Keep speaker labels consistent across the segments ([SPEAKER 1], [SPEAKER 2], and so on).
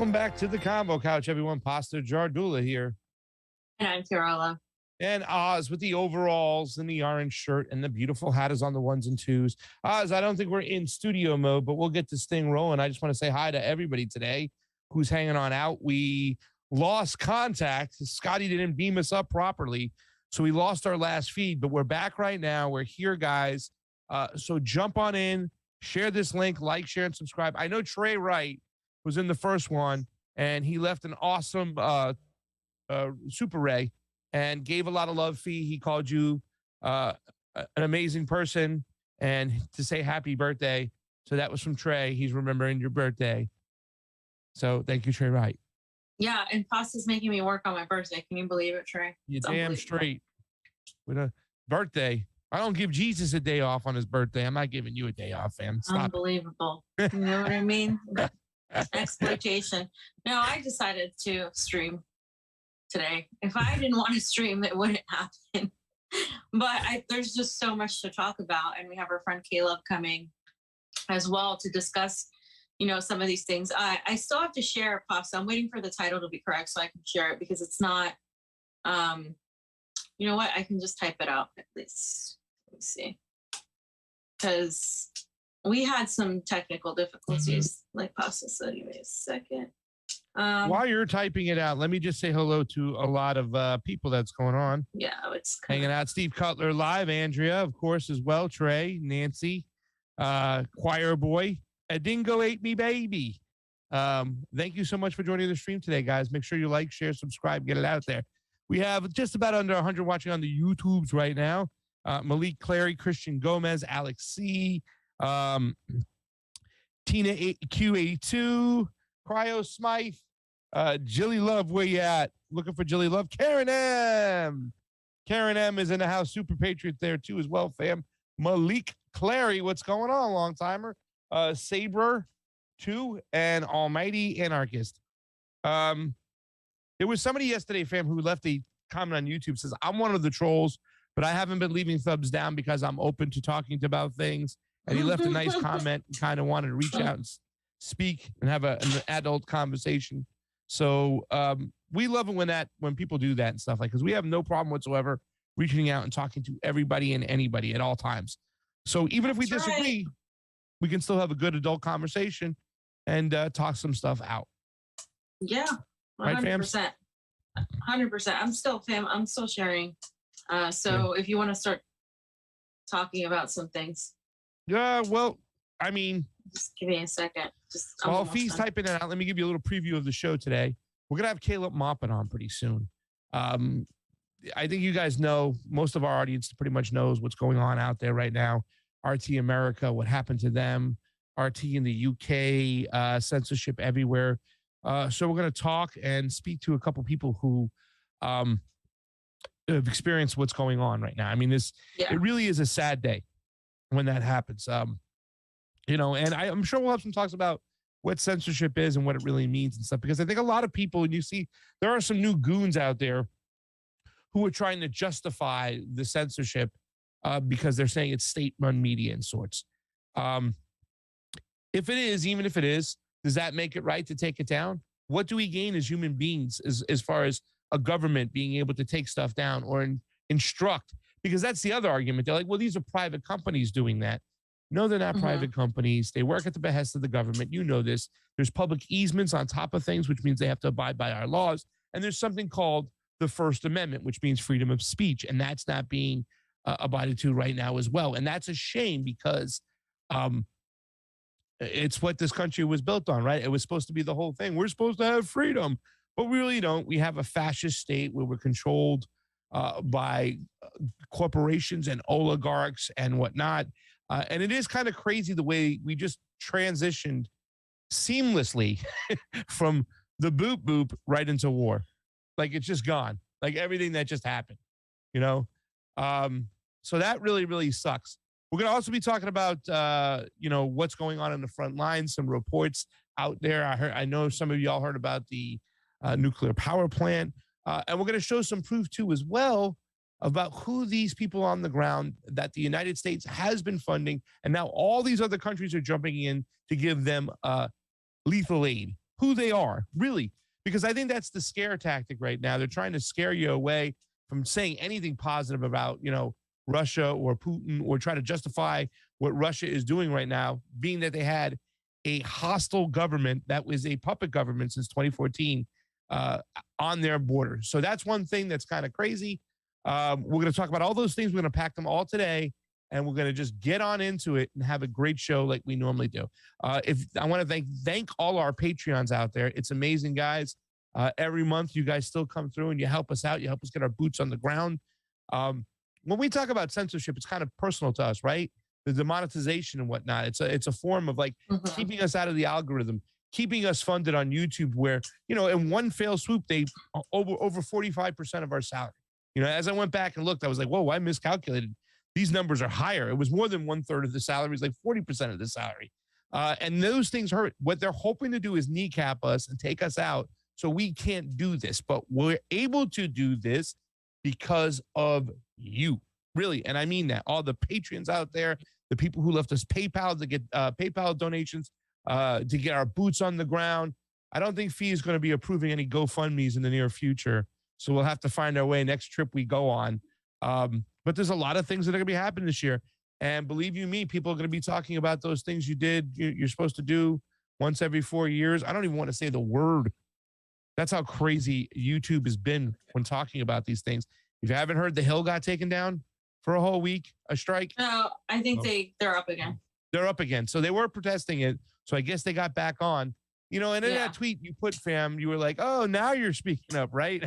[SPEAKER 1] Welcome back to the Combo Couch, everyone. Pastor Jardula here.
[SPEAKER 2] And I'm Carola.
[SPEAKER 1] And Oz with the overalls and the orange shirt and the beautiful hat is on the ones and twos. Oz, I don't think we're in studio mode, but we'll get this thing rolling. I just want to say hi to everybody today who's hanging on out. We lost contact. Scotty didn't beam us up properly. So we lost our last feed, but we're back right now. We're here, guys. So jump on in, share this link, like, share, and subscribe. I know Trey Wright was in the first one, and he left an awesome Super Ray and gave a lot of love. Fee, he called you an amazing person and to say happy birthday. So that was from Trey. He's remembering your birthday. So thank you, Trey Wright.
[SPEAKER 2] Yeah, and Pasta's making me work on my birthday. Can you believe it, Trey?
[SPEAKER 1] You damn straight. With a birthday. I don't give Jesus a day off on his birthday. I'm not giving you a day off, fam. Stop.
[SPEAKER 2] Unbelievable. You know what I mean? Exploitation. No, I decided to stream today. If I didn't want to stream, it wouldn't happen. But there's just so much to talk about. And we have our friend Caleb coming as well to discuss, some of these things. I still have to share Pasta. I'm waiting for the title to be correct so I can share it because it's not, you know what? I can just type it out at least. Let me see. Because we had some technical difficulties, like Pasta said. Give me a second.
[SPEAKER 1] While you're typing it out, let me just say hello to a lot of people that's going on.
[SPEAKER 2] Yeah, it's
[SPEAKER 1] hanging out. Steve Cutler live, Andrea, of course, as well. Trey, Nancy, Choir Boy, a dingo ate me baby. Thank you so much for joining the stream today, guys. Make sure you like, share, subscribe, get it out there. We have just about under 100 watching on the YouTubes right now. Malik Clary, Christian Gomez, Alex C, Tina Q82, Cryo Smythe, Jilly Love, where you at? Looking for Jilly Love. Karen M. Karen M is in the house. Super Patriot there too as well, fam. Malik Clary, what's going on, long timer? Saber 2 and Almighty Anarchist. There was somebody yesterday, fam, who left a comment on YouTube, says, I'm one of the trolls, but I haven't been leaving thumbs down because I'm open to talking about things. And he left a nice comment and kind of wanted to reach out and speak and have an adult conversation. So we love it when people do that and stuff, like, because we have no problem whatsoever reaching out and talking to everybody and anybody at all times. So even if we disagree, we can still have a good adult conversation and talk some stuff out.
[SPEAKER 2] Yeah, 100%. 100%. I'm still sharing. So if you want to start talking about some things.
[SPEAKER 1] Yeah, well, I mean,
[SPEAKER 2] just give me a second.
[SPEAKER 1] While Fee's typing it out, let me give you a little preview of the show today. We're going to have Caleb Maupin on pretty soon. I think you guys know, most of our audience pretty much knows what's going on out there right now. RT America, what happened to them, RT in the UK, censorship everywhere. So we're going to talk and speak to a couple people who have experienced what's going on right now. I mean, it really is a sad day when that happens. And I'm sure we'll have some talks about what censorship is and what it really means and stuff, because I think a lot of people, and you see, there are some new goons out there who are trying to justify the censorship because they're saying it's state-run media in sorts. If it is, even if it is, does that make it right to take it down? What do we gain as human beings as far as a government being able to take stuff down or instruct? Because that's the other argument. They're like, well, these are private companies doing that. No, they're not private companies. They work at the behest of the government. You know this. There's public easements on top of things, which means they have to abide by our laws. And there's something called the First Amendment, which means freedom of speech. And that's not being abided to right now as well. And that's a shame because it's what this country was built on, right? It was supposed to be the whole thing. We're supposed to have freedom, but we really don't. We have a fascist state where we're controlled by corporations and oligarchs and whatnot. And it is kind of crazy the way we just transitioned seamlessly from the boop boop right into war. Like it's just gone. Like everything that just happened, So that really, really sucks. We're going to also be talking about, what's going on in the front lines, some reports out there. I know some of y'all heard about the nuclear power plant. And we're going to show some proof too as well about who these people on the ground that the United States has been funding. And now all these other countries are jumping in to give them lethal aid, who they are, really. Because I think that's the scare tactic right now. They're trying to scare you away from saying anything positive about, Russia or Putin, or try to justify what Russia is doing right now, being that they had a hostile government that was a puppet government since 2014 on their border. So that's one thing that's kind of crazy. We're going to talk about all those things. We're going to pack them all today, and we're going to just get on into it and have a great show like we normally do. If I want to thank all our Patreons out there. It's amazing, guys. Every month, you guys still come through and you help us out. You help us get our boots on the ground. When we talk about censorship, it's kind of personal to us, right? The demonetization and whatnot. It's a form of like keeping us out of the algorithm, keeping us funded on YouTube, where, you know, in one fell swoop, they over 45% of our salary. You know, as I went back and looked, I was like, whoa, I miscalculated. These numbers are higher. It was more than 1/3 of the salary. It's like 40% of the salary. And those things hurt. What they're hoping to do is kneecap us and take us out so we can't do this. But we're able to do this because of you, really. And I mean that. All the patrons out there, the people who left us PayPal to get PayPal donations, to get our boots on the ground. I don't think Fee is going to be approving any GoFundMe's in the near future. So we'll have to find our way next trip we go on. But there's a lot of things that are going to be happening this year. And believe you me, people are going to be talking about those things you're supposed to do once every 4 years. I don't even want to say the word. That's how crazy YouTube has been when talking about these things. If you haven't heard, The Hill got taken down for a whole week, a strike.
[SPEAKER 2] No, I think they're up again.
[SPEAKER 1] They're up again. So they were protesting it. So I guess they got back on. You know, and in that tweet you put, fam, you were like, oh, now you're speaking up, right?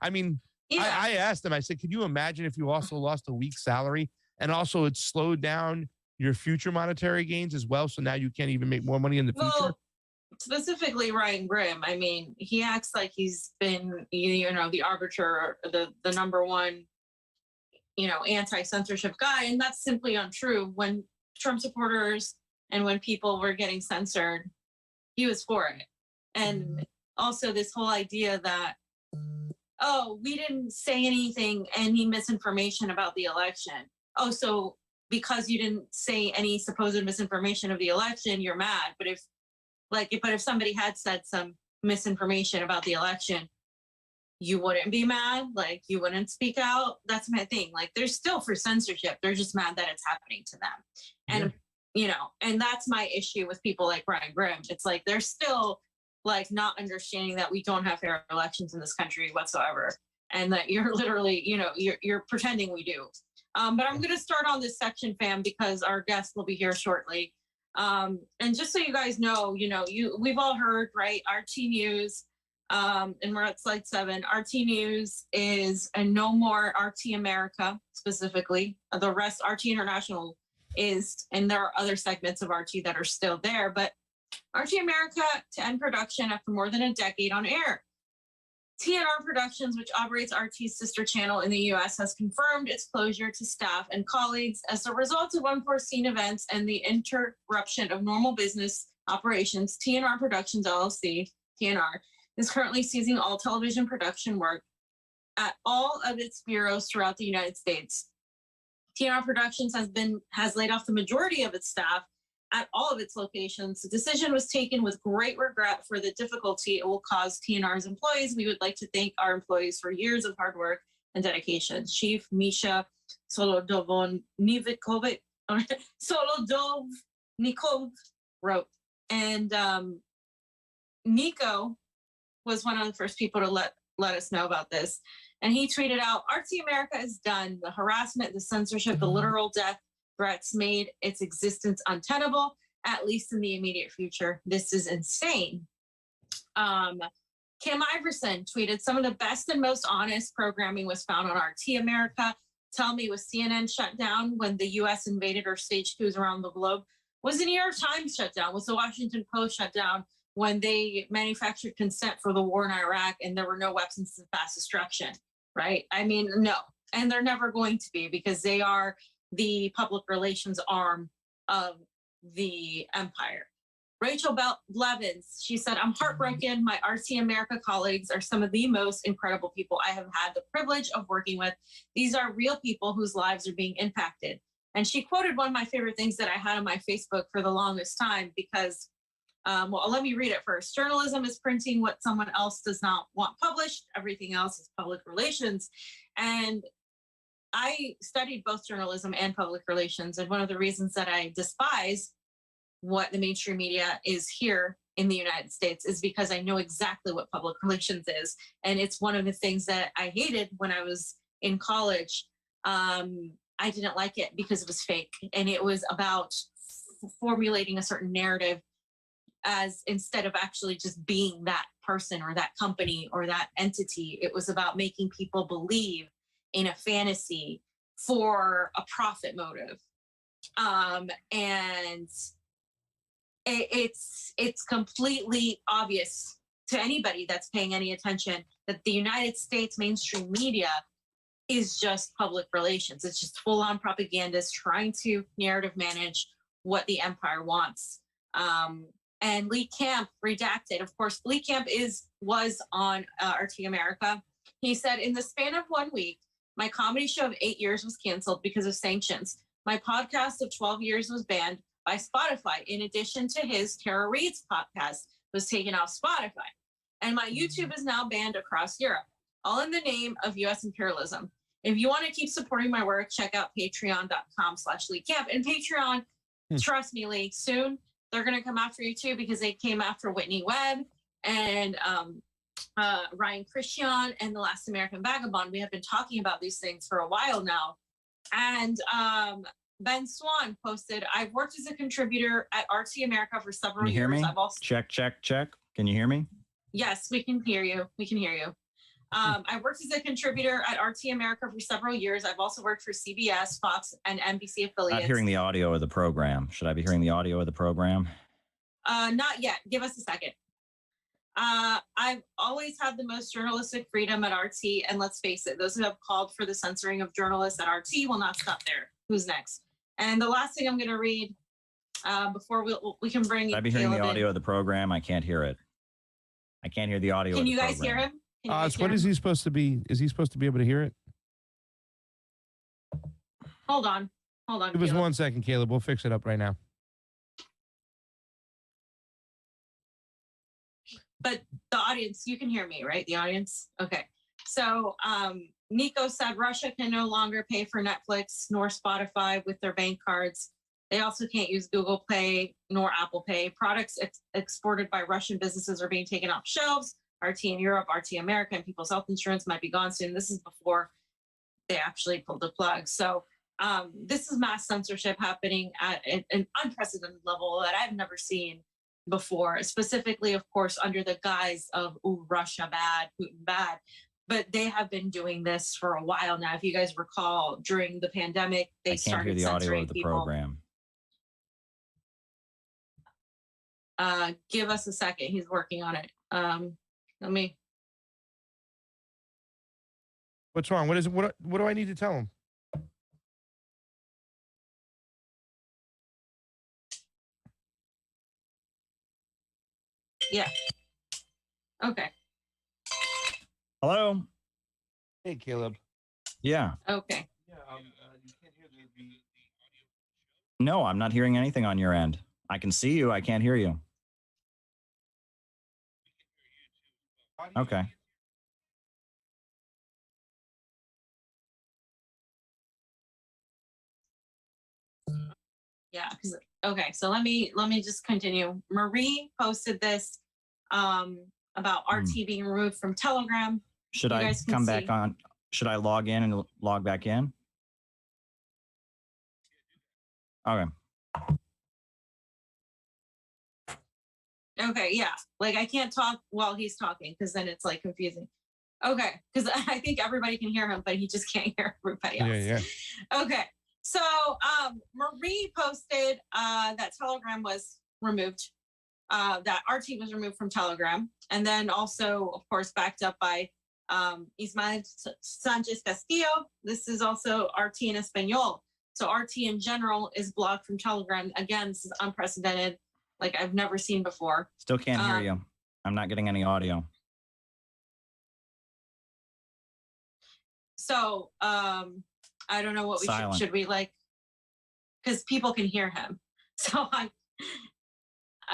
[SPEAKER 1] I mean, I asked them, I said, could you imagine if you also lost a week's salary and also it slowed down your future monetary gains as well? So now you can't even make more money in the future?
[SPEAKER 2] Well, specifically Ryan Grimm, I mean, he acts like he's been, you know, the arbiter, the number one, you know, anti-censorship guy. And that's simply untrue. When Trump supporters and when people were getting censored, he was for it. And also this whole idea that, oh, we didn't say any misinformation about the election. Oh, so because you didn't say any supposed misinformation of the election, you're mad. But if somebody had said some misinformation about the election, you wouldn't be mad? Like, you wouldn't speak out? That's my thing. Like, they're still for censorship. They're just mad that it's happening to them. And, you know, and that's my issue with people like Ryan Grimm. It's like, they're still like not understanding that we don't have fair elections in this country whatsoever. And that you're literally, you know, you're pretending we do. But I'm going to start on this section, fam, because our guest will be here shortly. And just so you guys know, we've all heard, right? RT News, and we're at slide 7. RT News is a no more RT America specifically. The rest, RT International is, and there are other segments of RT that are still there, but RT America to end production after more than a decade on air. TNR Productions, which operates RT's sister channel in the U.S., has confirmed its closure to staff and colleagues as a result of unforeseen events and the interruption of normal business operations. TNR Productions, LLC, TNR, is currently ceasing all television production work at all of its bureaus throughout the United States. TNR Productions has laid off the majority of its staff at all of its locations. The decision was taken with great regret for the difficulty it will cause TNR's employees. We would like to thank our employees for years of hard work and dedication. Chief Misha Solodovnikov wrote. And Nico was one of the first people to let us know about this. And he tweeted out, RT America is done. The harassment, the censorship, the literal death threats made its existence untenable, at least in the immediate future. This is insane. Kim Iverson tweeted, some of the best and most honest programming was found on RT America. Tell me, was CNN shut down when the U.S. invaded or staged coups around the globe? Was the New York Times shut down? Was the Washington Post shut down when they manufactured consent for the war in Iraq and there were no weapons of mass destruction, right? I mean, no. And they're never going to be, because they are the public relations arm of the empire. Rachel Blevins, she said, I'm heartbroken. My RT America colleagues are some of the most incredible people I have had the privilege of working with. These are real people whose lives are being impacted. And she quoted one of my favorite things that I had on my Facebook for the longest time, because, well, let me read it first. Journalism is printing what someone else does not want published. Everything else is public relations. And I studied both journalism and public relations. And one of the reasons that I despise what the mainstream media is here in the United States is because I know exactly what public relations is. And it's one of the things that I hated when I was in college, I didn't like it because it was fake, and it was about formulating a certain narrative as instead of actually just being that person or that company or that entity. It was about making people believe in a fantasy for a profit motive. And it's completely obvious to anybody that's paying any attention that the United States mainstream media is just public relations. It's just full on propagandists trying to narrative manage what the empire wants. And Lee Camp redacted. Of course, Lee Camp was on RT America. He said, in the span of 1 week, my comedy show of 8 years was canceled because of sanctions. My podcast of 12 years was banned by Spotify. In addition to his Tara Reid's podcast was taken off Spotify. And my YouTube is now banned across Europe, all in the name of US imperialism. If you want to keep supporting my work, check out patreon.com/Lee Camp. And Patreon, trust me, Lee, soon they're going to come after you too, because they came after Whitney Webb and Ryan Christian and The Last American Vagabond. We have been talking about these things for a while now. And Ben Swan posted, I've worked as a contributor at RT America for several years.
[SPEAKER 3] Can you hear me?
[SPEAKER 2] I've also
[SPEAKER 3] Check. Can you hear me?
[SPEAKER 2] Yes, we can hear you. We can hear you. I worked as a contributor at RT America for several years. I've also worked for CBS, Fox, and NBC affiliates.
[SPEAKER 3] Not hearing the audio of the program. Should I be hearing the audio of the program?
[SPEAKER 2] Not yet. Give us a second. I've always had the most journalistic freedom at RT, and let's face it, those who have called for the censoring of journalists at RT will not stop there. Who's next? And the last thing I'm going to read before we can bring.
[SPEAKER 3] Should I be hearing the audio of the program? I can't hear it. I can't hear the audio.
[SPEAKER 2] Can
[SPEAKER 3] of the
[SPEAKER 2] you guys
[SPEAKER 3] program.
[SPEAKER 2] hear him?
[SPEAKER 1] So what is he supposed to be? Is he supposed to be able to hear it?
[SPEAKER 2] Hold on.
[SPEAKER 1] Give us
[SPEAKER 2] Caleb.
[SPEAKER 1] 1 second, Caleb. We'll fix it up right now.
[SPEAKER 2] But the audience, you can hear me, right? The audience? Okay. So Nico said Russia can no longer pay for Netflix nor Spotify with their bank cards. They also can't use Google Pay nor Apple Pay. Products exported by Russian businesses are being taken off shelves. RT in Europe, RT America, and People's Health Insurance might be gone soon. This is before they actually pulled the plug. So this is mass censorship happening at an unprecedented level that I've never seen before, specifically, of course, under the guise of, ooh, Russia bad, Putin bad. But they have been doing this for a while now. If you guys recall, during the pandemic, they started
[SPEAKER 3] the audio
[SPEAKER 2] censoring
[SPEAKER 3] of the
[SPEAKER 2] people.
[SPEAKER 3] program.
[SPEAKER 2] Give us a second. He's working on it. Let me.
[SPEAKER 1] What's wrong? What is it? What do I need to tell him?
[SPEAKER 2] Yeah. Okay.
[SPEAKER 3] Hello.
[SPEAKER 1] Hey, Caleb.
[SPEAKER 3] Yeah.
[SPEAKER 2] Okay.
[SPEAKER 1] Yeah. You can't hear the audio.
[SPEAKER 3] No, I'm not hearing anything on your end. I can see you. I can't hear you. Okay.
[SPEAKER 2] Yeah. Okay. So let me just continue. Marie posted this about RT being removed from Telegram.
[SPEAKER 3] Should I come back on? Should I log in and log back in? Okay.
[SPEAKER 2] Okay, yeah. Like I can't talk while he's talking because then it's like confusing. Okay, because I think everybody can hear him, but he just can't hear everybody else.
[SPEAKER 1] Yeah.
[SPEAKER 2] Okay, so Marie posted that Telegram was removed, that RT was removed from Telegram, and then also, of course, backed up by Ismael Sanchez Castillo. This is also RT in Espanol. So RT in general is blocked from Telegram. Again, this is unprecedented. Like I've never seen before.
[SPEAKER 3] Still can't hear you. I'm not getting any audio.
[SPEAKER 2] So I don't know what we should we like, because people can hear him. So I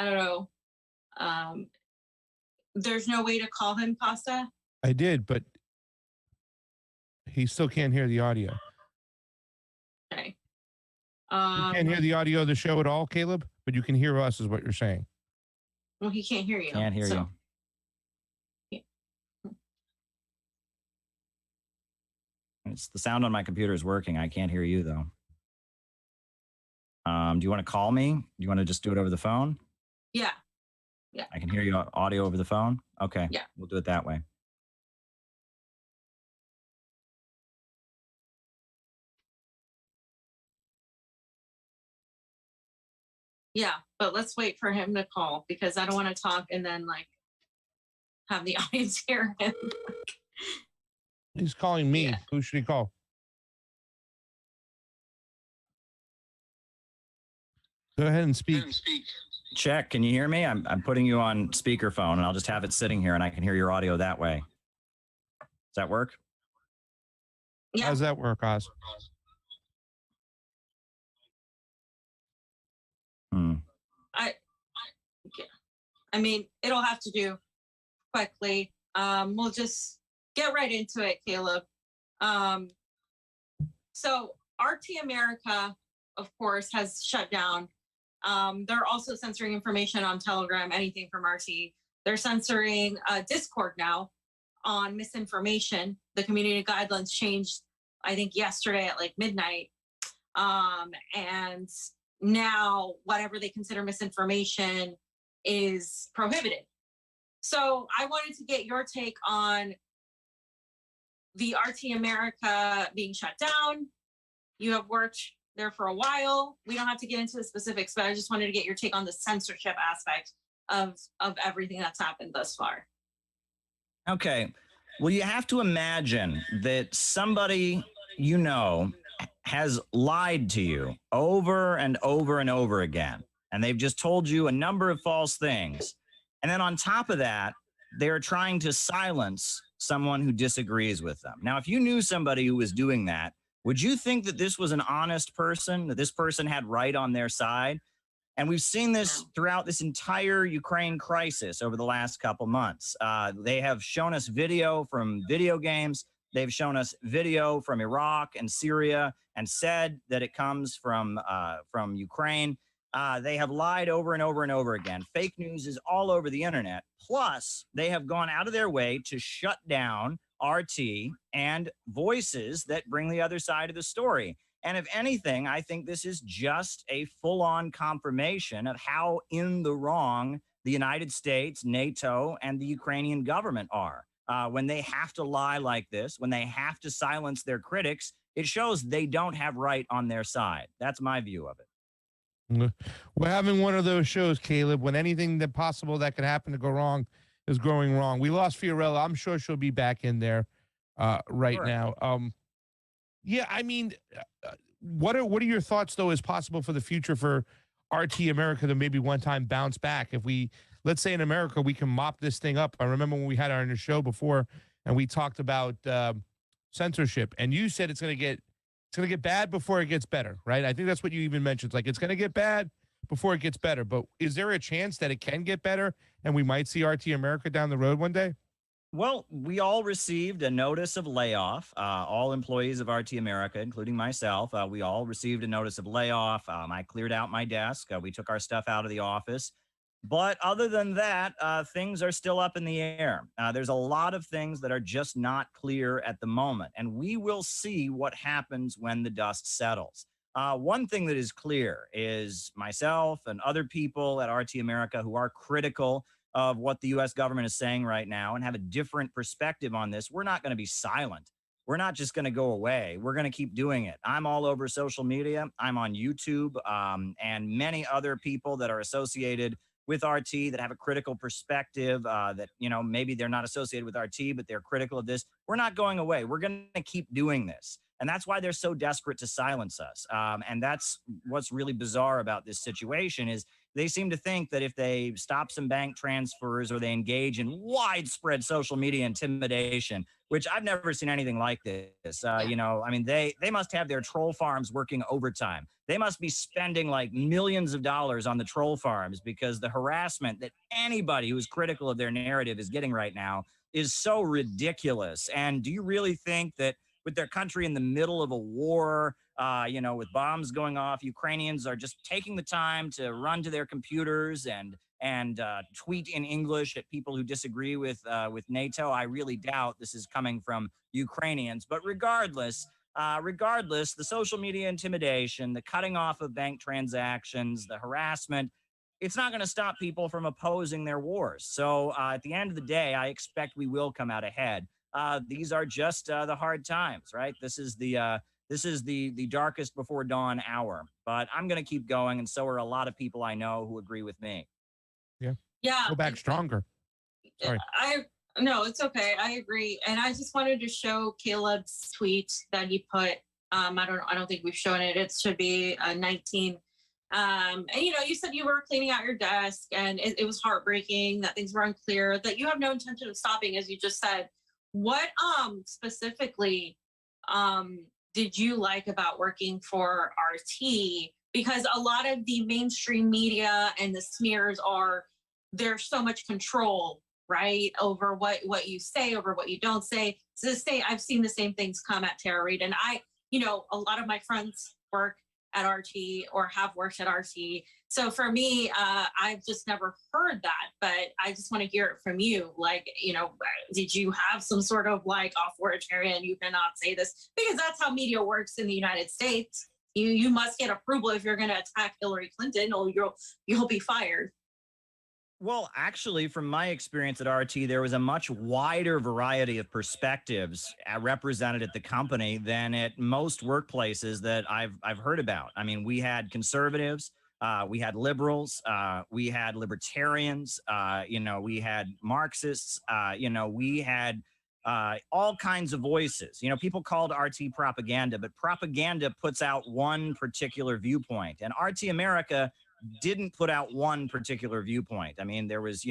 [SPEAKER 2] don't know. There's no way to call him, Pasta?
[SPEAKER 1] I did, but he still can't hear the audio.
[SPEAKER 2] Okay.
[SPEAKER 1] You can't hear the audio of the show at all, Caleb, but you can hear us is what you're saying.
[SPEAKER 2] Well, he can't hear you.
[SPEAKER 3] Can't hear you.
[SPEAKER 2] you.
[SPEAKER 3] It's the sound on my computer is working. I can't hear you though. Do you want to call me? Do you want to just do it over the phone?
[SPEAKER 2] Yeah.
[SPEAKER 3] I can hear you audio over the phone. Okay.
[SPEAKER 2] Yeah.
[SPEAKER 3] We'll do it that way.
[SPEAKER 2] Yeah, but let's wait for him to call because I don't want to talk and then like have the audience hear him.
[SPEAKER 1] He's calling me.
[SPEAKER 2] Yeah.
[SPEAKER 1] Who should he call? Go ahead and speak.
[SPEAKER 3] Check. Can you hear me? I'm putting you on speakerphone and I'll just have it sitting here and I can hear your audio that way. Does that work?
[SPEAKER 2] Yeah.
[SPEAKER 1] How does that work, Oz?
[SPEAKER 2] I mean, it'll have to do quickly. We'll just get right into it, Caleb. So RT America, of course, has shut down. They're also censoring information on Telegram, anything from RT. They're censoring Discord now on misinformation. The community guidelines changed, I think, yesterday at like midnight. And now whatever they consider misinformation is prohibited. So I wanted to get your take on the RT America being shut down. You have worked there for a while. We don't have to get into the specifics, but I just wanted to get your take on the censorship aspect of everything that's happened thus far.
[SPEAKER 3] Okay. Well, you have to imagine that somebody you know has lied to you over and over and over again. And they've just told you a number of false things. And then on top of that, they're trying to silence someone who disagrees with them. Now, if you knew somebody who was doing that, would you think that this was an honest person, that this person had right on their side? And we've seen this throughout this entire Ukraine crisis over the last couple months. They have shown us video from video games. They've shown us video from Iraq and Syria and said that it comes from Ukraine. They have lied over and over and over again. Fake news is all over the internet. Plus, they have gone out of their way to shut down RT and voices that bring the other side of the story. And if anything, I think this is just a full-on confirmation of how in the wrong the United States, NATO, and the Ukrainian government are. When they have to lie like this, when they have to silence their critics, it shows they don't have right on their side. That's my view of it.
[SPEAKER 1] We're having one of those shows, Caleb, when anything that possible that could happen to go wrong is going wrong. We lost Fiorella. I'm sure she'll be back in there right now. Yeah, I mean, what are your thoughts, though, is possible for the future for RT America to maybe one time bounce back? If we, let's say in America, we can mop this thing up. I remember when we had our on the show before and we talked about censorship, and you said it's going to get bad before it gets better, right? I think that's what you even mentioned. It's like it's going to get bad before it gets better. But is there a chance that it can get better and we might see RT America down the road one day?
[SPEAKER 3] Well, we all received a notice of layoff. All employees of RT America, including myself, we all received a notice of layoff. I cleared out my desk. We took our stuff out of the office. But other than that, things are still up in the air. There's a lot of things that are just not clear at the moment. And we will see what happens when the dust settles. One thing that is clear is myself and other people at RT America who are critical of what the U.S. government is saying right now and have a different perspective on this. We're not going to be silent. We're not just going to go away. We're going to keep doing it. I'm all over social media. I'm on YouTube and many other people that are associated with RT that have a critical perspective that, you know, maybe they're not associated with RT, but they're critical of this. We're not going away. We're going to keep doing this. And that's why they're so desperate to silence us. And that's what's really bizarre about this situation is they seem to think that if they stop some bank transfers or they engage in widespread social media intimidation, which I've never seen anything like this. You know, I mean, they must have their troll farms working overtime. They must be spending like millions of dollars on the troll farms because the harassment that anybody who's critical of their narrative is getting right now is so ridiculous. And do you really think that with their country in the middle of a war, with bombs going off, Ukrainians are just taking the time to run to their computers and tweet in English at people who disagree with NATO. I really doubt this is coming from Ukrainians. But regardless, the social media intimidation, the cutting off of bank transactions, the harassment, it's not going to stop people from opposing their wars. So at the end of the day, I expect we will come out ahead. These are just the hard times, right? This is the darkest before dawn hour. But I'm going to keep going, and so are a lot of people I know who agree with me.
[SPEAKER 2] Yeah.
[SPEAKER 1] Go back stronger. Sorry.
[SPEAKER 2] No, it's okay. I agree. And I just wanted to show Caleb's tweet that he put. I don't think we've shown it. It should be 19. And you said you were cleaning out your desk, and it was heartbreaking that things were unclear, that you have no intention of stopping, as you just said. What specifically did you like about working for RT? Because a lot of the mainstream media and the smears there's so much control, right, over what you say, over what you don't say. So I've seen the same things come at Tara Reid, and a lot of my friends work at RT or have worked at RT. So for me, I've just never heard that, but I just want to hear it from you. Like, did you have some sort of authoritarian, you cannot say this? Because that's how media works in the United States. You must get approval if you're going to attack Hillary Clinton, or you'll be fired.
[SPEAKER 3] Well, actually, from my experience at RT, there was a much wider variety of perspectives represented at the company than at most workplaces that I've heard about. I mean, we had conservatives, we had liberals, we had libertarians, we had Marxists, we had all kinds of voices. People called RT propaganda, but propaganda puts out one particular viewpoint, and RT America didn't put out one particular viewpoint. I mean, there was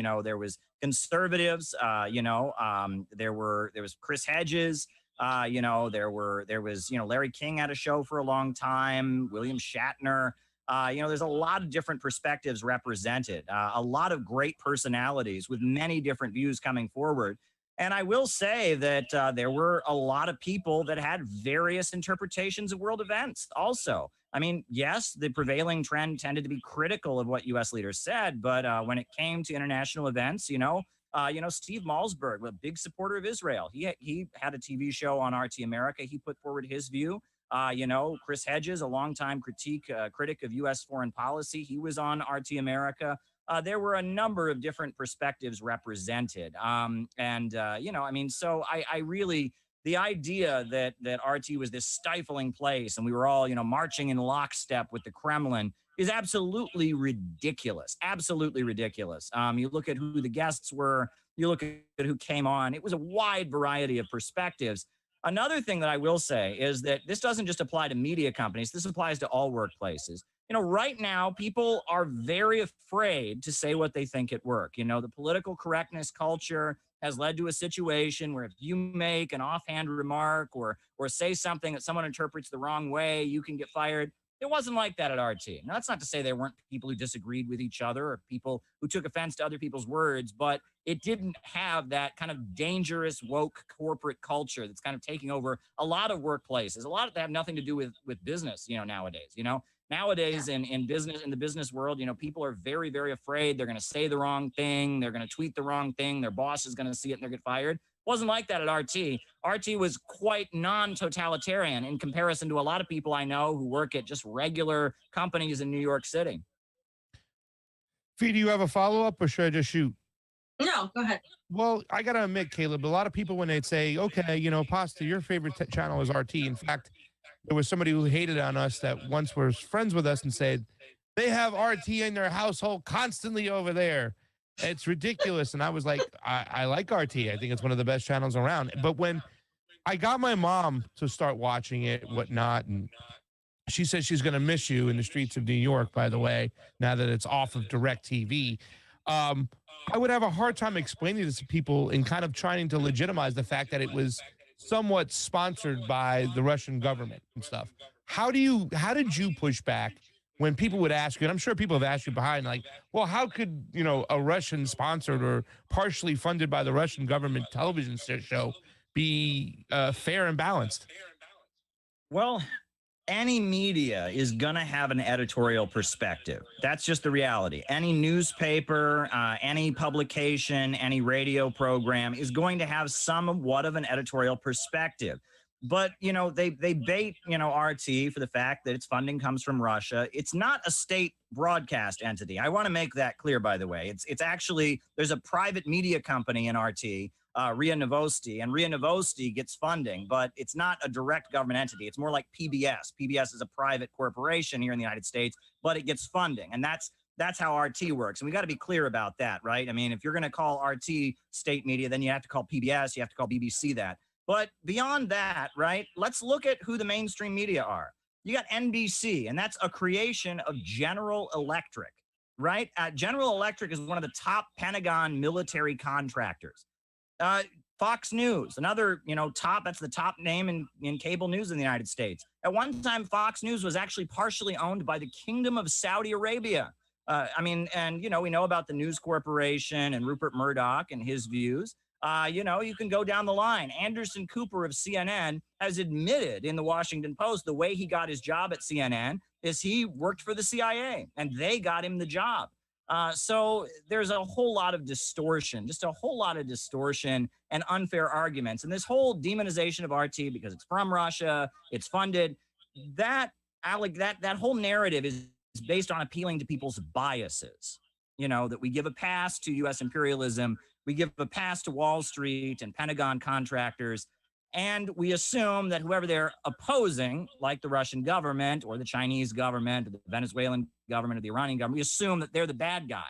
[SPEAKER 3] conservatives, there was Chris Hedges, there was Larry King had a show for a long time, William Shatner. There's a lot of different perspectives represented, a lot of great personalities with many different views coming forward. And I will say that there were a lot of people that had various interpretations of world events also. I mean, yes, the prevailing trend tended to be critical of what U.S. leaders said, but when it came to international events, Steve Malzberg, a big supporter of Israel, he had a TV show on RT America. He put forward his view. Chris Hedges, a longtime critic of U.S. foreign policy, he was on RT America. There were a number of different perspectives represented. So I really, the idea that RT was this stifling place and we were all, marching in lockstep with the Kremlin is absolutely ridiculous. Absolutely ridiculous. You look at who the guests were, you look at who came on. It was a wide variety of perspectives. Another thing that I will say is that this doesn't just apply to media companies. This applies to all workplaces. Right now, people are very afraid to say what they think at work. The political correctness culture has led to a situation where if you make an offhand remark or say something that someone interprets the wrong way, you can get fired. It wasn't like that at RT. Now, that's not to say there weren't people who disagreed with each other or people who took offense to other people's words, but it didn't have that kind of dangerous woke corporate culture that's kind of taking over a lot of workplaces. A lot of that have nothing to do with business, nowadays. Nowadays in the business world, people are very, very afraid they're going to say the wrong thing. They're going to tweet the wrong thing. Their boss is going to see it and they'll get fired. Wasn't like that at RT. RT was quite non-totalitarian in comparison to a lot of people I know who work at just regular companies in New York City.
[SPEAKER 1] Fee, do you have a follow-up or should I just shoot?
[SPEAKER 2] No, go ahead.
[SPEAKER 1] Well, I got to admit, Caleb, a lot of people, when they'd say, okay, Pasta, your favorite channel is RT. In fact, there was somebody who hated on us that once was friends with us and said, they have RT in their household constantly over there. It's ridiculous. And I was like, I like RT. I think it's one of the best channels around. But when I got my mom to start watching it, whatnot, and she says she's going to miss you in the streets of New York, by the way, now that it's off of DirecTV. I would have a hard time explaining this to people and kind of trying to legitimize the fact that it was somewhat sponsored by the Russian government and stuff. How did you push back when people would ask you, and I'm sure people have asked you behind, like, well, how could, a Russian sponsored or partially funded by the Russian government television show be fair and balanced?
[SPEAKER 3] Well, any media is going to have an editorial perspective. That's just the reality. Any newspaper, any publication, any radio program is going to have somewhat of an editorial perspective. But, you know, they bait, you know, RT for the fact that its funding comes from Russia. It's not a state broadcast entity. I want to make that clear, by the way. It's actually, there's a private media company in RT, RIA Novosti, and RIA Novosti gets funding, but it's not a direct government entity. It's more like PBS. PBS is a private corporation here in the United States, but it gets funding, and that's how RT works. And we got to be clear about that, right? I mean, if you're going to call RT state media, then you have to call PBS, you have to call BBC that. But beyond that, right, let's look at who the mainstream media are. You got NBC, and that's a creation of General Electric, right? General Electric is one of the top Pentagon military contractors. Fox News, another, you know, that's the top name in cable news in the United States. At one time, Fox News was actually partially owned by the Kingdom of Saudi Arabia. I mean, and, you know, we know about the News Corporation and Rupert Murdoch and his views. You know, you can go down the line. Anderson Cooper of CNN has admitted in the Washington Post the way he got his job at CNN is he worked for the CIA and they got him the job. So there's a whole lot of distortion, just a whole lot of distortion and unfair arguments. And this whole demonization of RT because it's from Russia, it's funded, that whole narrative is based on appealing to people's biases. You know, that we give a pass to U.S. imperialism, we give a pass to Wall Street and Pentagon contractors, and we assume that whoever they're opposing, like the Russian government or the Chinese government or the Venezuelan government or the Iranian government, we assume that they're the bad guy.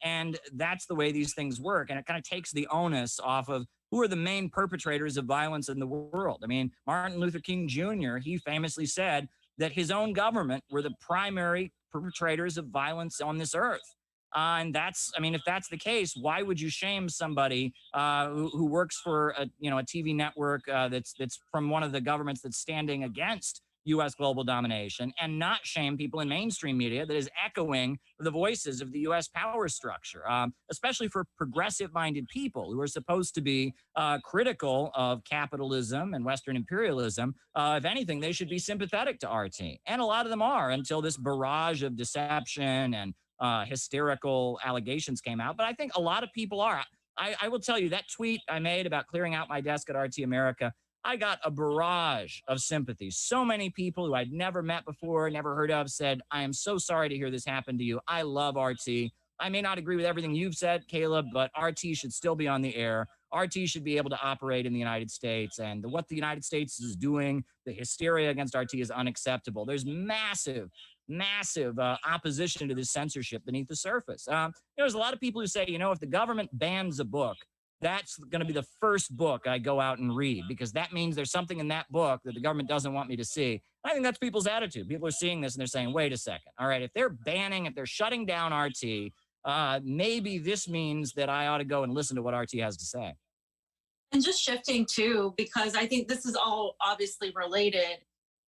[SPEAKER 3] And that's the way these things work. And it kind of takes the onus off of who are the main perpetrators of violence in the world. I mean, Martin Luther King Jr., he famously said that his own government were the primary perpetrators of violence on this earth. And that's, I mean, if that's the case, why would you shame somebody who works for a TV network that's from one of the governments that's standing against U.S. global domination, and not shame people in mainstream media that is echoing the voices of the U.S. power structure, especially for progressive-minded people who are supposed to be critical of capitalism and Western imperialism. If anything, they should be sympathetic to RT, and a lot of them are until this barrage of deception and hysterical allegations came out. But I think a lot of people are. I will tell you that tweet I made about clearing out my desk at RT America, I got a barrage of sympathy. So many people who I'd never met before, never heard of, said, I am so sorry to hear this happen to you. I love RT. I may not agree with everything you've said, Caleb, but RT should still be on the air. RT should be able to operate in the United States. And what the United States is doing, the hysteria against RT is unacceptable. There's massive opposition to this censorship beneath the surface. There's a lot of people who say, if the government bans a book, that's going to be the first book I go out and read, because that means there's something in that book that the government doesn't want me to see. I think that's people's attitude. People are seeing this and they're saying, wait a second. All right, if they're shutting down RT, maybe this means that I ought to go and listen to what RT has to say.
[SPEAKER 2] And just shifting too, because I think this is all obviously related.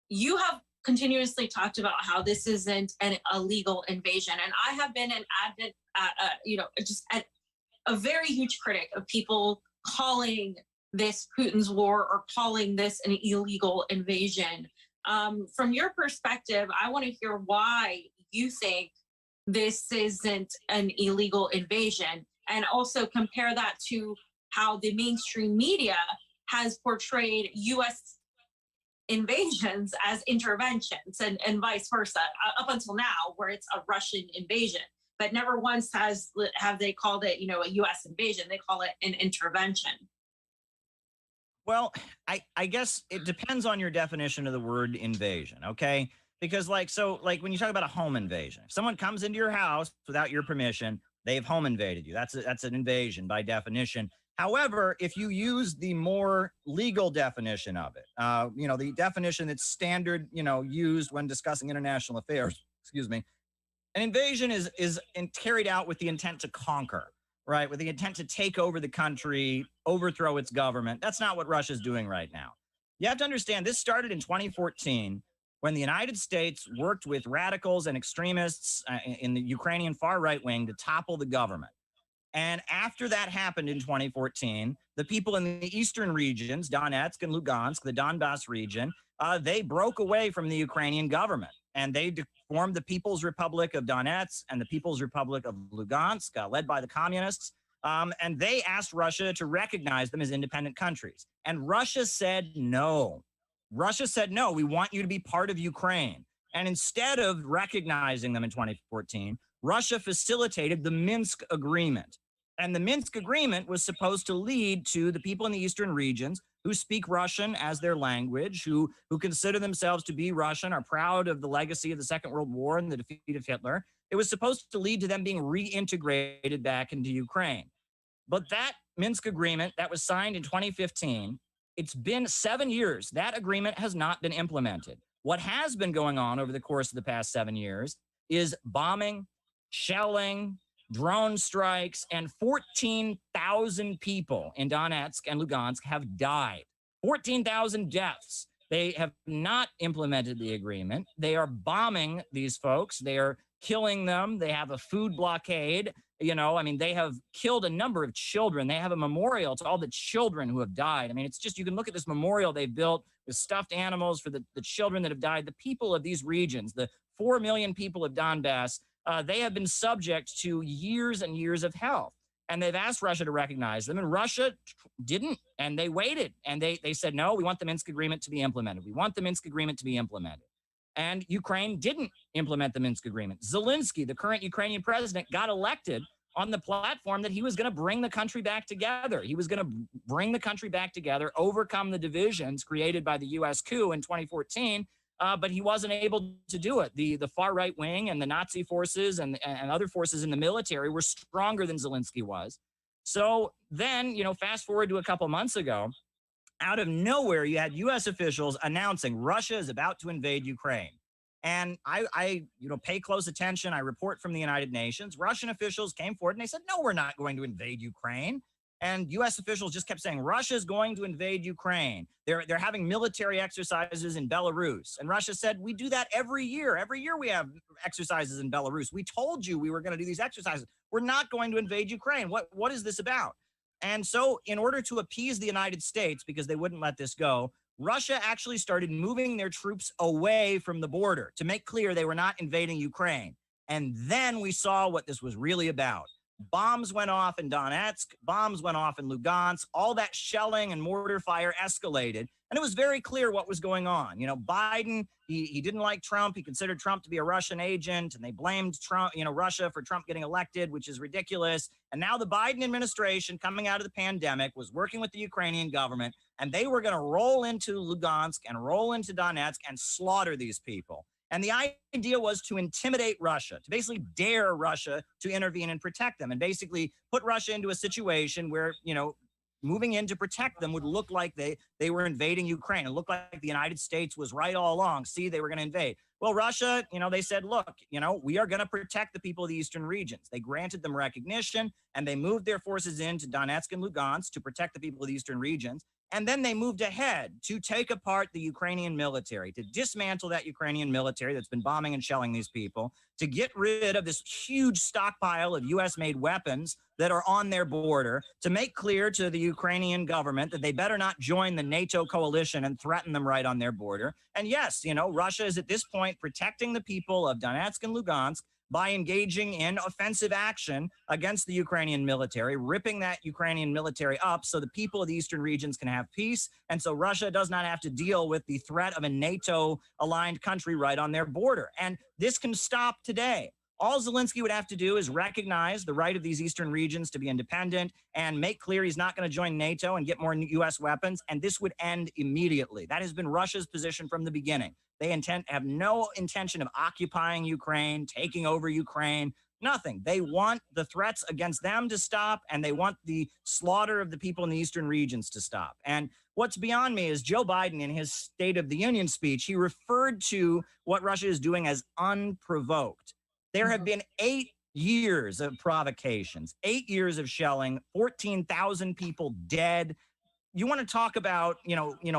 [SPEAKER 2] You have continuously talked about how this isn't an illegal invasion. And I have been an advocate, a very huge critic of people calling this Putin's war or calling this an illegal invasion. From your perspective, I want to hear why you think this isn't an illegal invasion, and also compare that to how the mainstream media has portrayed U.S. invasions as interventions and vice versa, up until now, where it's a Russian invasion. But never once have they called it, a U.S. invasion. They call it an intervention.
[SPEAKER 3] Well, I guess it depends on your definition of the word invasion, okay? Because when you talk about a home invasion, if someone comes into your house without your permission, they've home invaded you. That's an invasion by definition. However, if you use the more legal definition of it, the definition that's standard, used when discussing international affairs, an invasion is carried out with the intent to conquer, right? With the intent to take over the country, overthrow its government. That's not what Russia's doing right now. You have to understand, this started in 2014 when the United States worked with radicals and extremists in the Ukrainian far right wing to topple the government. And after that happened in 2014, the people in the eastern regions, Donetsk and Lugansk, the Donbass region, they broke away from the Ukrainian government and they formed the People's Republic of Donetsk and the People's Republic of Lugansk, led by the communists. And they asked Russia to recognize them as independent countries. And Russia said no. Russia said, no, we want you to be part of Ukraine. And instead of recognizing them in 2014, Russia facilitated the Minsk Agreement. And the Minsk Agreement was supposed to lead to the people in the eastern regions who speak Russian as their language, who consider themselves to be Russian, are proud of the legacy of the Second World War and the defeat of Hitler. It was supposed to lead to them being reintegrated back into Ukraine. But that Minsk Agreement that was signed in 2015, it's been 7 years. That agreement has not been implemented. What has been going on over the course of the past 7 years is bombing, shelling, drone strikes, and 14,000 people in Donetsk and Lugansk have died. 14,000 deaths. They have not implemented the agreement. They are bombing these folks. They are killing them. They have a food blockade. You know, I mean, they have killed a number of children. They have a memorial to all the children who have died. I mean, it's just, you can look at this memorial they built with stuffed animals for the children that have died. The people of these regions, the 4 million people of Donbass, they have been subject to years and years of hell. And they've asked Russia to recognize them, and Russia didn't, and they waited. And they said, no, we want the Minsk Agreement to be implemented. We want the Minsk Agreement to be implemented. And Ukraine didn't implement the Minsk Agreement. Zelensky, the current Ukrainian president, got elected on the platform that he was going to bring the country back together. He was going to bring the country back together, overcome the divisions created by the U.S. coup in 2014, but he wasn't able to do it. The far right wing and the Nazi forces and other forces in the military were stronger than Zelensky was. So then, you know, fast forward to a couple months ago, out of nowhere, you had U.S. officials announcing Russia is about to invade Ukraine. And I pay close attention. I report from the United Nations. Russian officials came forward and they said, no, we're not going to invade Ukraine. And U.S. officials just kept saying, Russia is going to invade Ukraine. They're having military exercises in Belarus. And Russia said, we do that every year. Every year we have exercises in Belarus. We told you we were going to do these exercises. We're not going to invade Ukraine. What is this about? And so in order to appease the United States, because they wouldn't let this go, Russia actually started moving their troops away from the border to make clear they were not invading Ukraine. And then we saw what this was really about. Bombs went off in Donetsk, bombs went off in Lugansk, all that shelling and mortar fire escalated. And it was very clear what was going on. You know, Biden, he didn't like Trump. He considered Trump to be a Russian agent, and they blamed Trump, Russia for Trump getting elected, which is ridiculous. And now the Biden administration, coming out of the pandemic, was working with the Ukrainian government, and they were going to roll into Lugansk and roll into Donetsk and slaughter these people. And the idea was to intimidate Russia, to basically dare Russia to intervene and protect them, and basically put Russia into a situation where, moving in to protect them would look like they were invading Ukraine. It looked like the United States was right all along. See, they were going to invade. Well, Russia, they said, look, we are going to protect the people of the eastern regions. They granted them recognition, and they moved their forces into Donetsk and Lugansk to protect the people of the eastern regions. And then they moved ahead to take apart the Ukrainian military, to dismantle that Ukrainian military that's been bombing and shelling these people, to get rid of this huge stockpile of U.S.-made weapons that are on their border, to make clear to the Ukrainian government that they better not join the NATO coalition and threaten them right on their border. And yes, Russia is at this point protecting the people of Donetsk and Lugansk by engaging in offensive action against the Ukrainian military, ripping that Ukrainian military up so the people of the eastern regions can have peace. And so Russia does not have to deal with the threat of a NATO-aligned country right on their border. And this can stop today. All Zelensky would have to do is recognize the right of these eastern regions to be independent and make clear he's not going to join NATO and get more U.S. weapons, and this would end immediately. That has been Russia's position from the beginning. They have no intention of occupying Ukraine, taking over Ukraine, nothing. They want the threats against them to stop, and they want the slaughter of the people in the eastern regions to stop. And what's beyond me is Joe Biden, in his State of the Union speech, he referred to what Russia is doing as unprovoked. There have been 8 years of provocations, 8 years of shelling, 14,000 people dead. You want to talk about,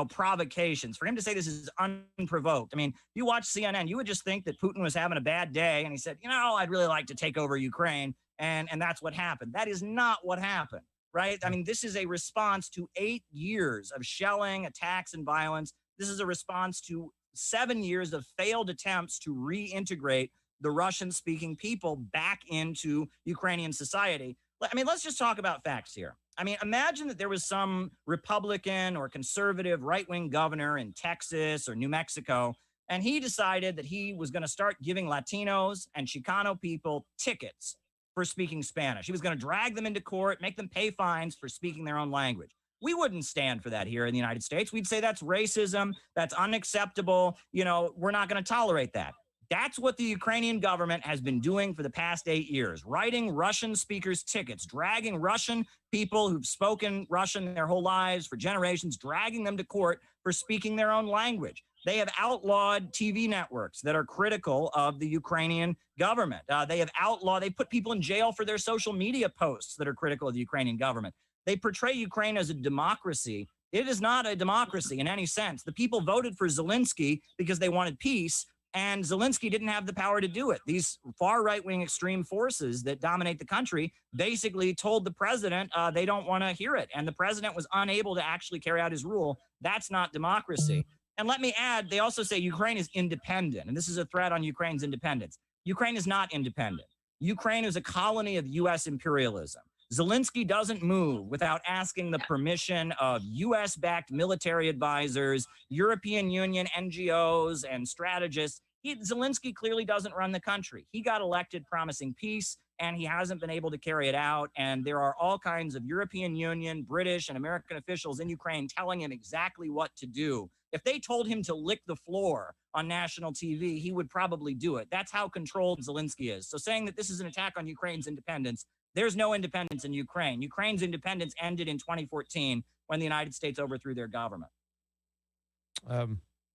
[SPEAKER 3] provocations. For him to say this is unprovoked. I mean, you watch CNN, you would just think that Putin was having a bad day and he said, I'd really like to take over Ukraine. And that's what happened. That is not what happened, right? I mean, this is a response to 8 years of shelling, attacks, and violence This is a response to 7 years of failed attempts to reintegrate the Russian-speaking people back into Ukrainian society. I mean, let's just talk about facts here. I mean, imagine that there was some Republican or conservative right-wing governor in Texas or New Mexico, and he decided that he was going to start giving Latinos and Chicano people tickets for speaking Spanish. He was going to drag them into court, make them pay fines for speaking their own language. We wouldn't stand for that here in the United States. We'd say that's racism, that's unacceptable. You know, we're not going to tolerate that. That's what the Ukrainian government has been doing for the past 8 years, writing Russian speakers tickets, dragging Russian people who've spoken Russian their whole lives for generations, dragging them to court for speaking their own language. They have outlawed TV networks that are critical of the Ukrainian government. They put people in jail for their social media posts that are critical of the Ukrainian government. They portray Ukraine as a democracy. It is not a democracy in any sense. The people voted for Zelensky because they wanted peace, and Zelensky didn't have the power to do it. These far right-wing extreme forces that dominate the country basically told the president they don't want to hear it, and the president was unable to actually carry out his rule. That's not democracy. And let me add, they also say Ukraine is independent, and this is a threat on Ukraine's independence. Ukraine is not independent. Ukraine is a colony of U.S. imperialism. Zelensky doesn't move without asking the permission of U.S.-backed military advisors, European Union NGOs, and strategists. Zelensky clearly doesn't run the country. He got elected promising peace, and he hasn't been able to carry it out. And there are all kinds of European Union, British, and American officials in Ukraine telling him exactly what to do. If they told him to lick the floor on national TV, he would probably do it. That's how controlled Zelensky is. So saying that this is an attack on Ukraine's independence, there's no independence in Ukraine. Ukraine's independence ended in 2014 when the United States overthrew their government.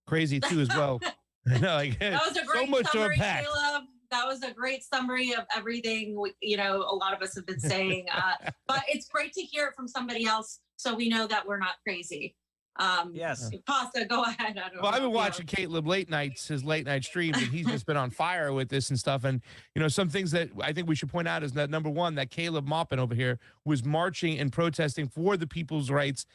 [SPEAKER 1] Crazy too, as well. I know.
[SPEAKER 2] That was a great summary, Caleb. That was a great summary of everything a lot of us have been saying. But it's great to hear it from somebody else, so we know that we're not crazy.
[SPEAKER 3] Yes.
[SPEAKER 2] Pasta, go ahead.
[SPEAKER 1] I've been watching Caleb his late night streams, and he's just been on fire with this and stuff. And, some things that I think we should point out is that, number one, that Caleb Maupin over here was marching and protesting for the people's rights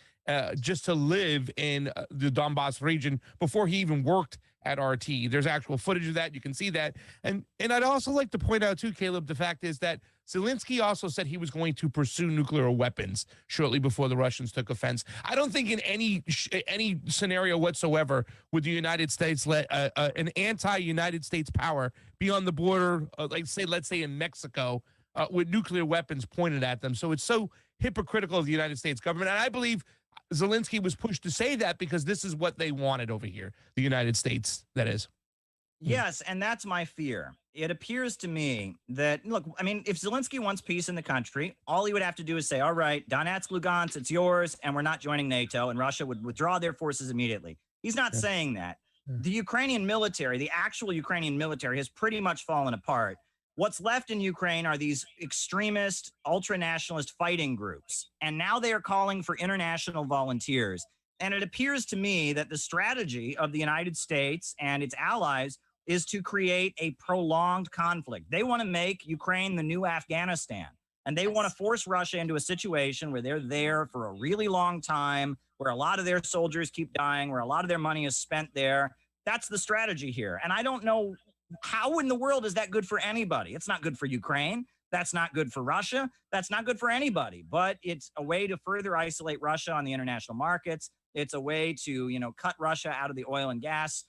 [SPEAKER 1] just to live in the Donbass region before he even worked at RT. There's actual footage of that. You can see that. And I'd also like to point out too, Caleb, the fact is that Zelensky also said he was going to pursue nuclear weapons shortly before the Russians took offense. I don't think in any scenario whatsoever would the United States let an anti-United States power be on the border, let's say in Mexico, with nuclear weapons pointed at them. So it's so hypocritical of the United States government. And I believe Zelensky was pushed to say that because this is what they wanted over here, the United States, that is.
[SPEAKER 3] Yes, and that's my fear. It appears to me that, look, I mean, if Zelensky wants peace in the country, all he would have to do is say, all right, Donetsk, Lugansk, it's yours, and we're not joining NATO, and Russia would withdraw their forces immediately. He's not saying that. The Ukrainian military, the actual Ukrainian military, has pretty much fallen apart. What's left in Ukraine are these extremist, ultra-nationalist fighting groups, and now they are calling for international volunteers. And it appears to me that the strategy of the United States and its allies is to create a prolonged conflict. They want to make Ukraine the new Afghanistan, and they want to force Russia into a situation where they're there for a really long time, where a lot of their soldiers keep dying, where a lot of their money is spent there. That's the strategy here. And I don't know how in the world is that good for anybody. It's not good for Ukraine. That's not good for Russia. That's not good for anybody, but it's a way to further isolate Russia on the international markets. It's a way to, cut Russia out of the oil and gas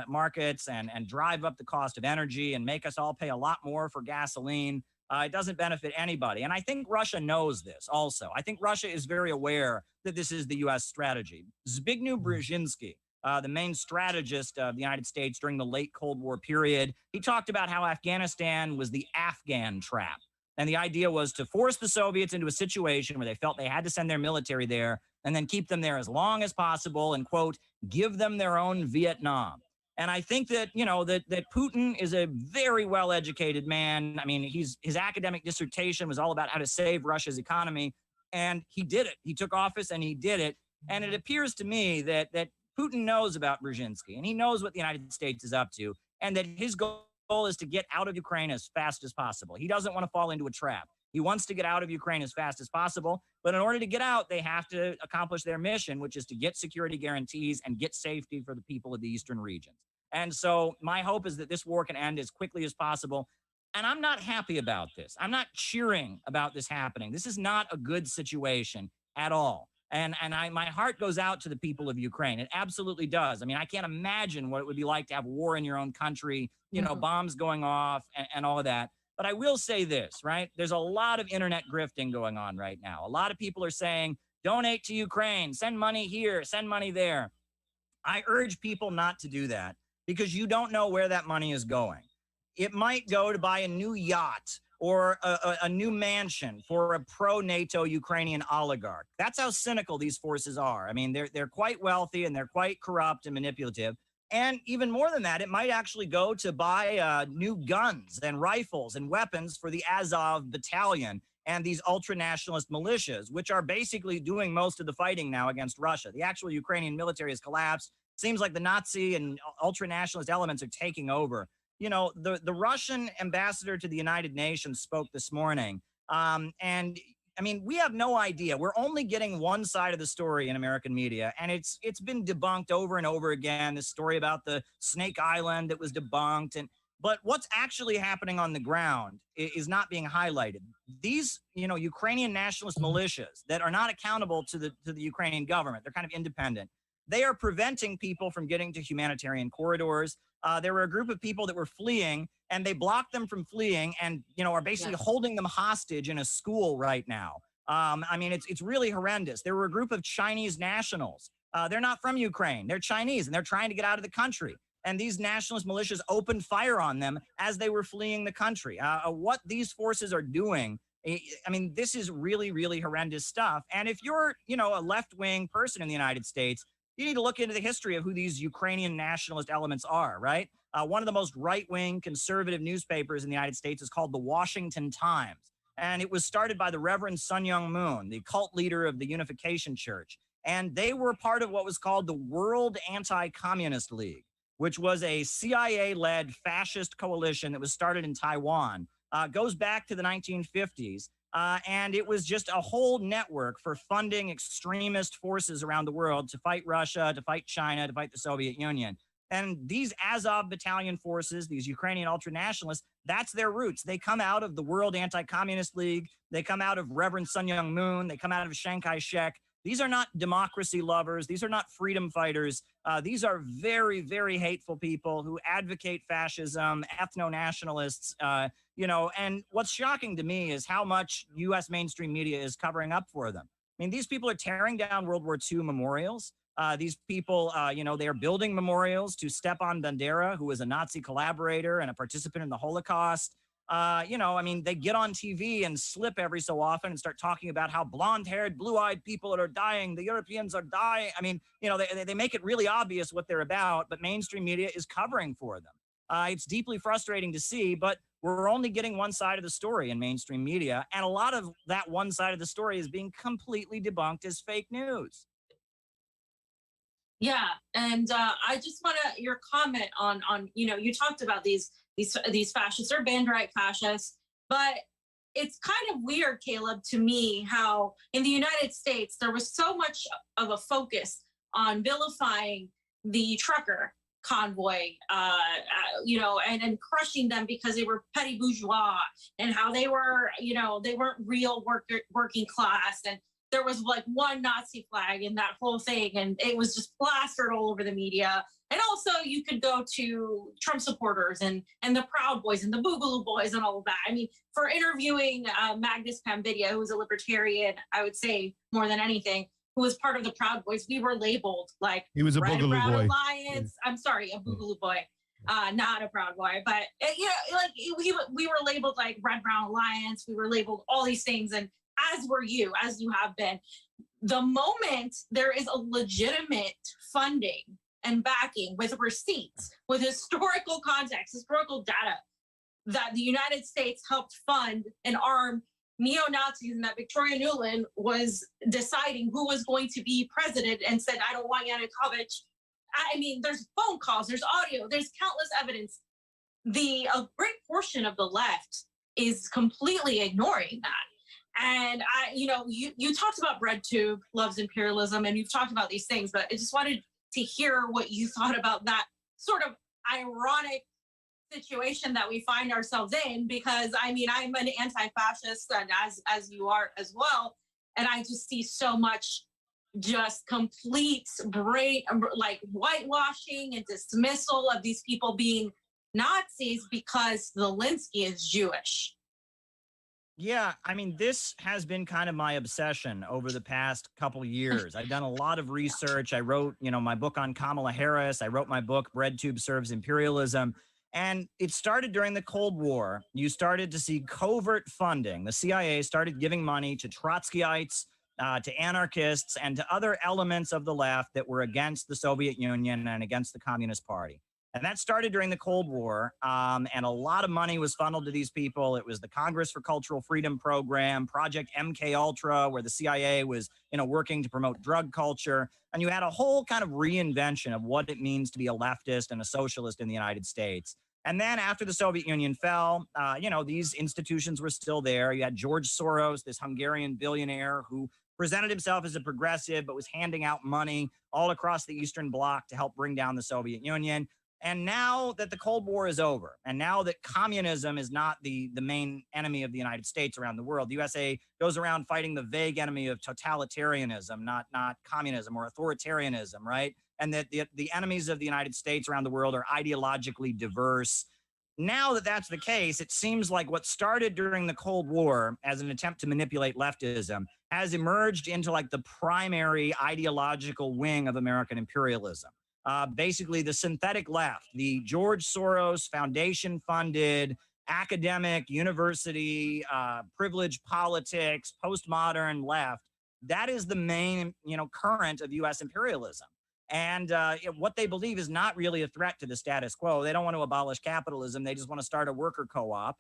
[SPEAKER 3] markets and drive up the cost of energy and make us all pay a lot more for gasoline. It doesn't benefit anybody. And I think Russia knows this also. I think Russia is very aware that this is the U.S. strategy. Zbigniew Brzezinski, the main strategist of the United States during the late Cold War period, he talked about how Afghanistan was the Afghan trap. And the idea was to force the Soviets into a situation where they felt they had to send their military there and then keep them there as long as possible and, quote, give them their own Vietnam. And I think that, that Putin is a very well-educated man. I mean, his academic dissertation was all about how to save Russia's economy, and he did it. He took office and he did it. And it appears to me that Putin knows about Brzezinski, and he knows what the United States is up to, and that his goal is to get out of Ukraine as fast as possible. He doesn't want to fall into a trap. He wants to get out of Ukraine as fast as possible. But in order to get out, they have to accomplish their mission, which is to get security guarantees and get safety for the people of the eastern regions. And so my hope is that this war can end as quickly as possible. And I'm not happy about this. I'm not cheering about this happening. This is not a good situation at all. And my heart goes out to the people of Ukraine. It absolutely does. I mean, I can't imagine what it would be like to have war in your own country, you know, bombs going off and all of that. But I will say this, right? There's a lot of internet grifting going on right now. A lot of people are saying, donate to Ukraine, send money here, send money there. I urge people not to do that because you don't know where that money is going. It might go to buy a new yacht or a new mansion for a pro-NATO Ukrainian oligarch. That's how cynical these forces are. I mean, they're quite wealthy and they're quite corrupt and manipulative. And even more than that, it might actually go to buy new guns and rifles and weapons for the Azov battalion and these ultra-nationalist militias, which are basically doing most of the fighting now against Russia. The actual Ukrainian military has collapsed. Seems like the Nazi and ultra-nationalist elements are taking over. You know, the Russian ambassador to the United Nations spoke this morning. And I mean, we have no idea. We're only getting one side of the story in American media. And it's been debunked over and over again. This story about the Snake Island that was debunked. But what's actually happening on the ground is not being highlighted. These, you know, Ukrainian nationalist militias that are not accountable to the Ukrainian government, they're kind of independent. They are preventing people from getting to humanitarian corridors. There were a group of people that were fleeing and they blocked them from fleeing and, you know, are basically holding them hostage in a school right now. I mean, it's really horrendous. There were a group of Chinese nationals. They're not from Ukraine. They're Chinese and they're trying to get out of the country. And these nationalist militias opened fire on them as they were fleeing the country. What these forces are doing, I mean, this is really, really horrendous stuff. And if you're, you know, a left-wing person in the United States, you need to look into the history of who these Ukrainian nationalist elements are, right? One of the most right-wing conservative newspapers in the United States is called the Washington Times. And it was started by the Reverend Sun Myung Moon, the cult leader of the Unification Church. And they were part of what was called the World Anti-Communist League, which was a CIA-led fascist coalition that was started in Taiwan. Goes back to the 1950s. And it was just a whole network for funding extremist forces around the world to fight Russia, to fight China, to fight the Soviet Union. And these Azov battalion forces, these Ukrainian ultranationalists, that's their roots. They come out of the World Anti-Communist League. They come out of Reverend Sun Myung Moon. They come out of Chiang Kai-shek. These are not democracy lovers. These are not freedom fighters. These are very, very hateful people who advocate fascism, ethno-nationalists, you know, and what's shocking to me is how much U.S. mainstream media is covering up for them. I mean, these people are tearing down World War II memorials. These people, you know, they are building memorials to Stepan Bandera, who was a Nazi collaborator and a participant in the Holocaust. You know, I mean, they get on TV and slip every so often and start talking about how blonde-haired, blue-eyed people are dying. The Europeans are dying. I mean, you know, they make it really obvious what they're about, but mainstream media is covering for them. It's deeply frustrating to see, but we're only getting one side of the story in mainstream media. And a lot of that one side of the story is being completely debunked as fake news.
[SPEAKER 2] Yeah, and I just want your comment on you know, you talked about these fascists or band-right fascists, but it's kind of weird, Caleb, to me, how in the United States there was so much of a focus on vilifying the trucker convoy, you know, and crushing them because they were petty bourgeois and how they were, you know, they weren't real working class. And there was like one Nazi flag in that whole thing, and it was just plastered all over the media. And also you could go to Trump supporters and the Proud Boys and the Boogaloo Boys and all of that. I mean, for interviewing Magnus Pamvidia, who was a libertarian, I would say more than anything, who was part of the Proud Boys, we were labeled like
[SPEAKER 1] He was a
[SPEAKER 2] Red
[SPEAKER 1] Boogaloo
[SPEAKER 2] Brown
[SPEAKER 1] Boy.
[SPEAKER 2] Alliance. I'm sorry, a Boogaloo Boy, not a Proud Boy. But you know, like we were labeled like Red Brown Alliance. We were labeled all these things, and as were you, as you have been. The moment there is a legitimate funding and backing with receipts, with historical context, historical data, that the United States helped fund and arm neo-Nazis, and that Victoria Nuland was deciding who was going to be president and said, I don't want Yanukovych. I mean, there's phone calls, there's audio, there's countless evidence. A great portion of the left is completely ignoring that. And you talked about BreadTube loves imperialism, and you've talked about these things, but I just wanted to hear what you thought about that sort of ironic situation that we find ourselves in. Because I mean, I'm an anti-fascist, and as you are as well, and I just see so much just complete brain like whitewashing and dismissal of these people being Nazis because Zelensky is Jewish.
[SPEAKER 3] Yeah, I mean, this has been kind of my obsession over the past couple years. I've done a lot of research. I wrote, my book on Kamala Harris. I wrote my book, BreadTube Serves Imperialism. And it started during the Cold War. You started to see covert funding. The CIA started giving money to Trotskyites, to anarchists, and to other elements of the left that were against the Soviet Union and against the Communist Party. And that started during the Cold War, and a lot of money was funneled to these people. It was the Congress for Cultural Freedom program, Project MK Ultra, where the CIA was, working to promote drug culture. And you had a whole kind of reinvention of what it means to be a leftist and a socialist in the United States. And then after the Soviet Union fell, these institutions were still there. You had George Soros, this Hungarian billionaire who presented himself as a progressive, but was handing out money all across the Eastern Bloc to help bring down the Soviet Union. And now that the Cold War is over, and now that communism is not the main enemy of the United States around the world, the USA goes around fighting the vague enemy of totalitarianism, not communism or authoritarianism, right? And that the enemies of the United States around the world are ideologically diverse. Now that that's the case, it seems like what started during the Cold War as an attempt to manipulate leftism has emerged into like the primary ideological wing of American imperialism. Basically the synthetic left, the George Soros Foundation funded academic university, privileged politics, postmodern left. That is the main, current of U.S. imperialism. And what they believe is not really a threat to the status quo. They don't want to abolish capitalism. They just want to start a worker co-op.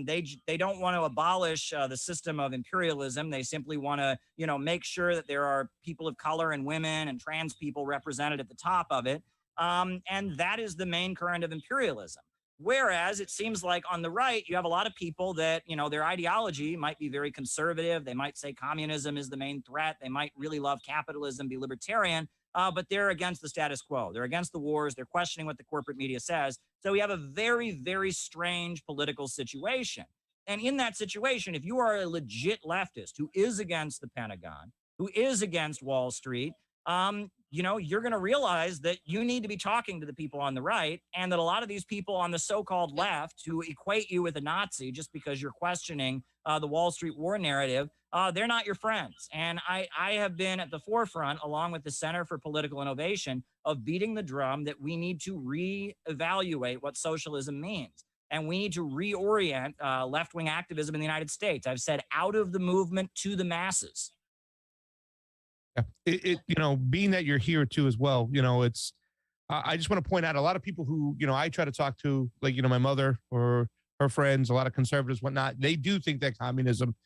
[SPEAKER 3] They don't want to abolish the system of imperialism. They simply want to, make sure that there are people of color and women and trans people represented at the top of it. And that is the main current of imperialism. Whereas it seems like on the right, you have a lot of people that, their ideology might be very conservative. They might say communism is the main threat. They might really love capitalism, be libertarian. But they're against the status quo. They're against the wars. They're questioning what the corporate media says. So we have a very, very strange political situation. And in that situation, if you are a legit leftist who is against the Pentagon, who is against Wall Street, you're going to realize that you need to be talking to the people on the right, and that a lot of these people on the so-called left who equate you with a Nazi just because you're questioning the Wall Street war narrative, they're not your friends. And I have been at the forefront, along with the Center for Political Innovation, of beating the drum that we need to reevaluate what socialism means. And we need to reorient left-wing activism in the United States. I've said out of the movement to the masses.
[SPEAKER 1] Yeah. Being that you're here too as well, it's, I just want to point out a lot of people who, I try to talk to, like, my mother or her friends, a lot of conservatives, whatnot, they do think that communism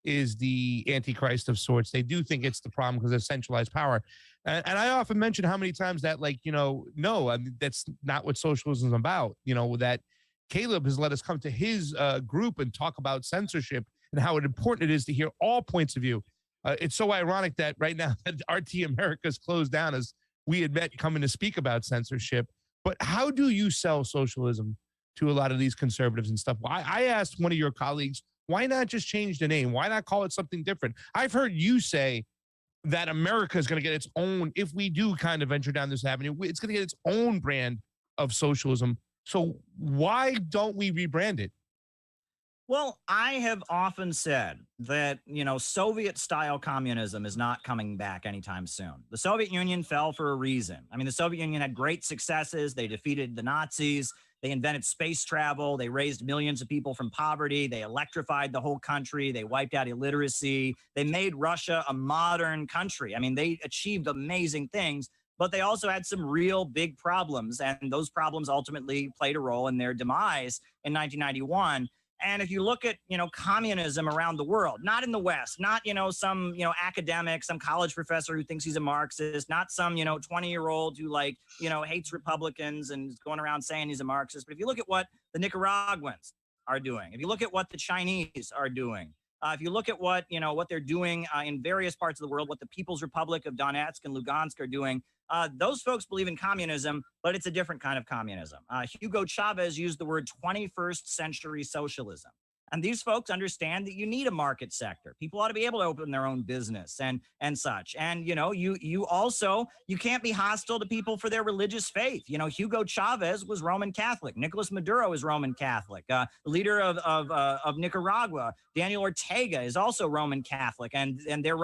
[SPEAKER 1] is the antichrist of sorts. They do think it's the problem because of centralized power. And I often mention how many times that, like, no, I mean, that's not what socialism is about. That Caleb has let us come to his group and talk about censorship and how important it is to hear all points of view. It's so ironic that right now that RT America is closed down as we had met coming to speak about censorship. But how do you sell socialism to a lot of these conservatives and stuff? I asked one of your colleagues, why not just change the name? Why not call it something different? I've heard you say that America is going to get its own, if we do kind of venture down this avenue, it's going to get its own brand of socialism. So why don't we rebrand it?
[SPEAKER 3] Well, I have often said that, Soviet-style communism is not coming back anytime soon. The Soviet Union fell for a reason. I mean, the Soviet Union had great successes. They defeated the Nazis. They invented space travel. They raised millions of people from poverty. They electrified the whole country. They wiped out illiteracy. They made Russia a modern country. I mean, they achieved amazing things, but they also had some real big problems. And those problems ultimately played a role in their demise in 1991. And if you look at, communism around the world, not in the West, not, some, academic, some college professor who thinks he's a Marxist, not some, 20-year-old who hates Republicans and is going around saying he's a Marxist. But if you look at what the Nicaraguans, are doing, if you look at what the Chinese are doing, if you look at what, what they're doing in various parts of the world, what the People's Republic of Donetsk and Lugansk are doing, those folks believe in communism, but it's a different kind of communism. Hugo Chavez used the word 21st century socialism. And these folks understand that you need a market sector. People ought to be able to open their own business and such. And, you also, you can't be hostile to people for their religious faith. Hugo Chavez was Roman Catholic. Nicolas Maduro is Roman Catholic. The leader of Nicaragua, Daniel Ortega, is also Roman Catholic. And their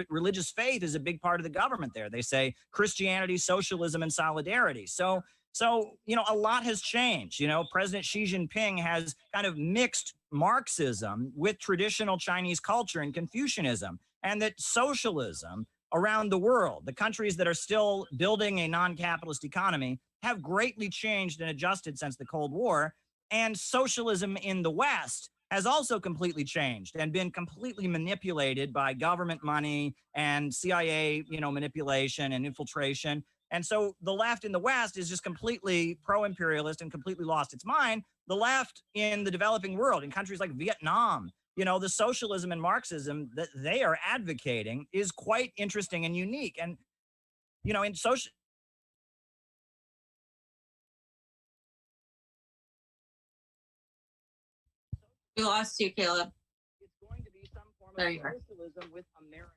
[SPEAKER 3] religious faith is a big part of the government there. They say Christianity, socialism, and solidarity. So, a lot has changed. President Xi Jinping has kind of mixed Marxism with traditional Chinese culture and Confucianism, and that socialism around the world, the countries that are still building a non-capitalist economy, have greatly changed and adjusted since the Cold War. And socialism in the West has also completely changed and been completely manipulated by government money and CIA, manipulation and infiltration. And so the left in the West is just completely pro-imperialist and completely lost its mind. The left in the developing world, in countries like Vietnam, the socialism and Marxism that they are advocating is quite interesting and unique. And, in social...
[SPEAKER 2] We lost you, Caleb.
[SPEAKER 3] It's going to be some form
[SPEAKER 2] There
[SPEAKER 3] of
[SPEAKER 2] you are.
[SPEAKER 3] socialism with America.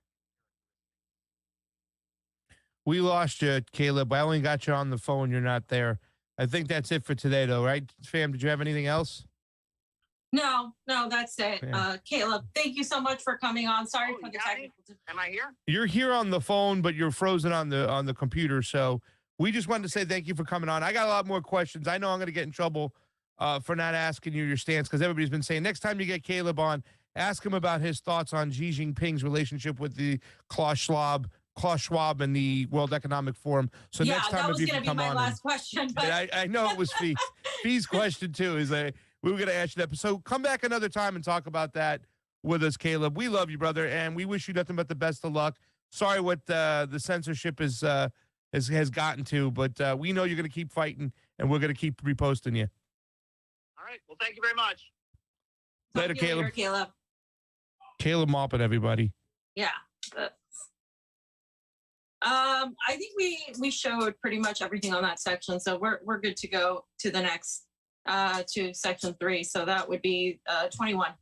[SPEAKER 1] We lost you, Caleb. I only got you on the phone. You're not there. I think that's it for today, though, right, fam? Did you have anything else?
[SPEAKER 2] No, that's it.
[SPEAKER 1] Yeah.
[SPEAKER 2] Caleb, thank you so much for coming on. Sorry
[SPEAKER 3] Oh,
[SPEAKER 2] for the
[SPEAKER 3] you got me?
[SPEAKER 2] technical.
[SPEAKER 3] Am I here?
[SPEAKER 1] You're here on the phone, but you're frozen on the computer. So we just wanted to say thank you for coming on. I got a lot more questions. I know I'm going to get in trouble for not asking you your stance, because everybody's been saying next time you get Caleb on, ask him about his thoughts on Xi Jinping's relationship with the Klaus Schwab and the World Economic Forum. So
[SPEAKER 2] Yeah,
[SPEAKER 1] next time,
[SPEAKER 2] that was
[SPEAKER 1] if you
[SPEAKER 2] going
[SPEAKER 1] can
[SPEAKER 2] to be
[SPEAKER 1] come
[SPEAKER 2] my
[SPEAKER 1] on,
[SPEAKER 2] last question. But
[SPEAKER 1] I know it was Fee's. Fee's question too is we were going to ask you that. So come back another time and talk about that with us, Caleb. We love you, brother, and we wish you nothing but the best of luck. Sorry what the censorship has gotten to, but we know you're going to keep fighting, and we're going to keep reposting you.
[SPEAKER 3] All right. Well, thank you very much.
[SPEAKER 1] Later,
[SPEAKER 2] Talk to you
[SPEAKER 1] Caleb.
[SPEAKER 2] Caleb.
[SPEAKER 1] Caleb Maupin, everybody.
[SPEAKER 2] Yeah. I think we showed pretty much everything on that section, so we're good to go to the next to section 3. So that would be 21.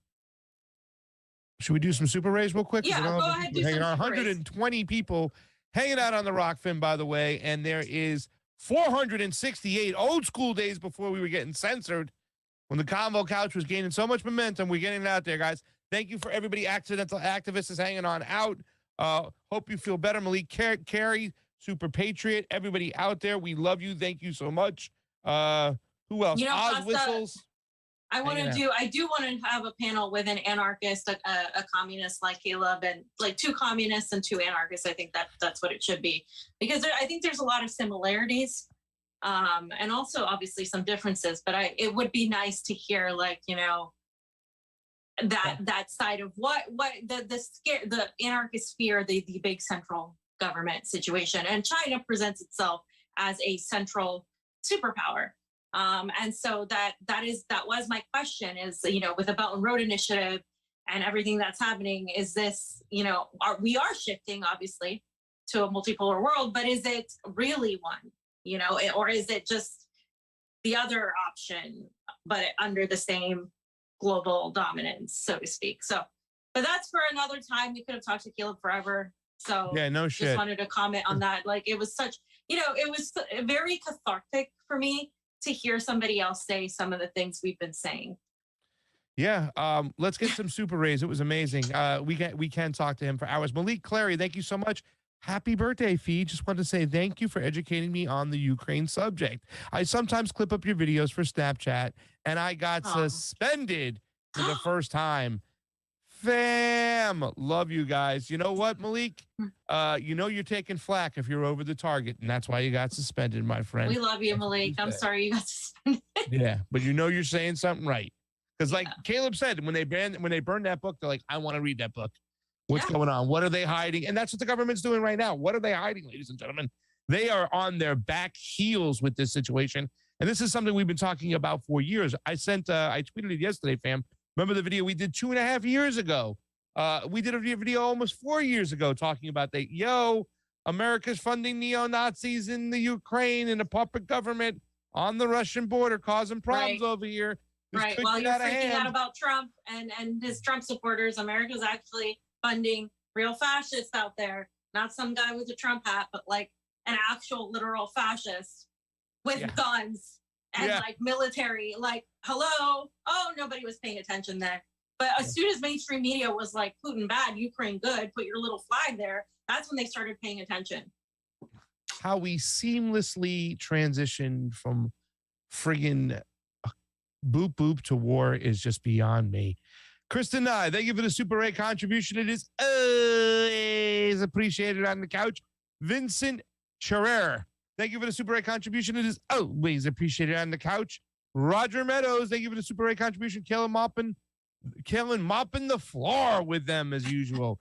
[SPEAKER 1] Should we do some super rays real quick?
[SPEAKER 2] Yeah, go ahead. Do some
[SPEAKER 1] Hanging on.
[SPEAKER 2] super rays.
[SPEAKER 1] 120 people hanging out on the Rockfin, by the way, and there is 468 old school days before we were getting censored. When the Convo Couch was gaining so much momentum, we're getting it out there, guys. Thank you for everybody. Accidental Activist is hanging on out. Hope you feel better. Malik Carey, Super Patriot, everybody out there. We love you. Thank you so much. Who else? Oz
[SPEAKER 2] Costa,
[SPEAKER 1] Whistles.
[SPEAKER 2] I do want to have a panel with an anarchist, a communist like Caleb, and like 2 communists and 2 anarchists. I think that's what it should be, because I think there's a lot of similarities. And also obviously some differences, but it would be nice to hear, like, that side of what the anarchist fear, the big central government situation. And China presents itself as a central superpower. And so that was my question is, with the Belt and Road Initiative and everything that's happening, is this, we are shifting obviously to a multipolar world, but is it really one? Or is it just the other option, but under the same global dominance, so to speak? So, but that's for another time. We could have talked to Caleb forever. So
[SPEAKER 1] Yeah, no shit.
[SPEAKER 2] Just wanted to comment on that. Like, it was such, it was very cathartic for me to hear somebody else say some of the things we've been saying.
[SPEAKER 1] Yeah, let's get some super rays. It was amazing. We can talk to him for hours. Malik Clary, thank you so much. Happy birthday, Fee. Just wanted to say thank you for educating me on the Ukraine subject. I sometimes clip up your videos for Snapchat, and I got suspended for the first time. Fam, love you guys. You know what, Malik? You're taking flack if you're over the target, and that's why you got suspended, my friend.
[SPEAKER 2] We love you, Malik. I'm sorry you got suspended.
[SPEAKER 1] Yeah, but you're saying something right. Because like Caleb said, when they burned that book, they're like, I want to read that book. What's going on? What are they hiding? And that's what the government's doing right now. What are they hiding, ladies and gentlemen? They are on their back heels with this situation. And this is something we've been talking about for years. I tweeted it yesterday, fam. Remember the video we did 2.5 years ago? We did a video almost 4 years ago talking about that. America's funding neo-Nazis in the Ukraine and a puppet government on the Russian border causing problems over here. This
[SPEAKER 2] right.
[SPEAKER 1] could
[SPEAKER 2] While
[SPEAKER 1] get
[SPEAKER 2] you're
[SPEAKER 1] out of
[SPEAKER 2] freaking
[SPEAKER 1] hand.
[SPEAKER 2] out about Trump and his Trump supporters, America's actually funding real fascists out there. Not some guy with a Trump hat, but like an actual literal fascist with guns and like military. Like, hello? Oh, nobody was paying attention there. But as soon as mainstream media was like, Putin bad, Ukraine good, put your little flag there, that's when they started paying attention.
[SPEAKER 1] How we seamlessly transitioned from friggin' boop boop to war is just beyond me. Kristen Nye, thank you for the Super 8 contribution. It is always appreciated on the couch. Vincent Cherer, thank you for the Super 8 contribution. It is always appreciated on the couch. Roger Meadows, thank you for the Super 8 contribution. Kellen mopping the floor with them as usual.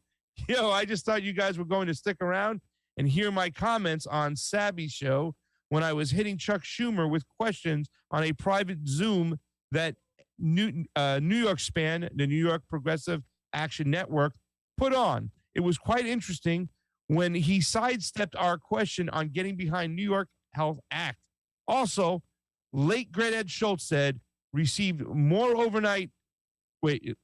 [SPEAKER 1] I just thought you guys were going to stick around and hear my comments on Sabby's show when I was hitting Chuck Schumer with questions on a private Zoom that New York Span, the New York Progressive Action Network, put on. It was quite interesting when he sidestepped our question on getting behind New York Health Act. Also, late great Ed Schultz said received more overnight. Great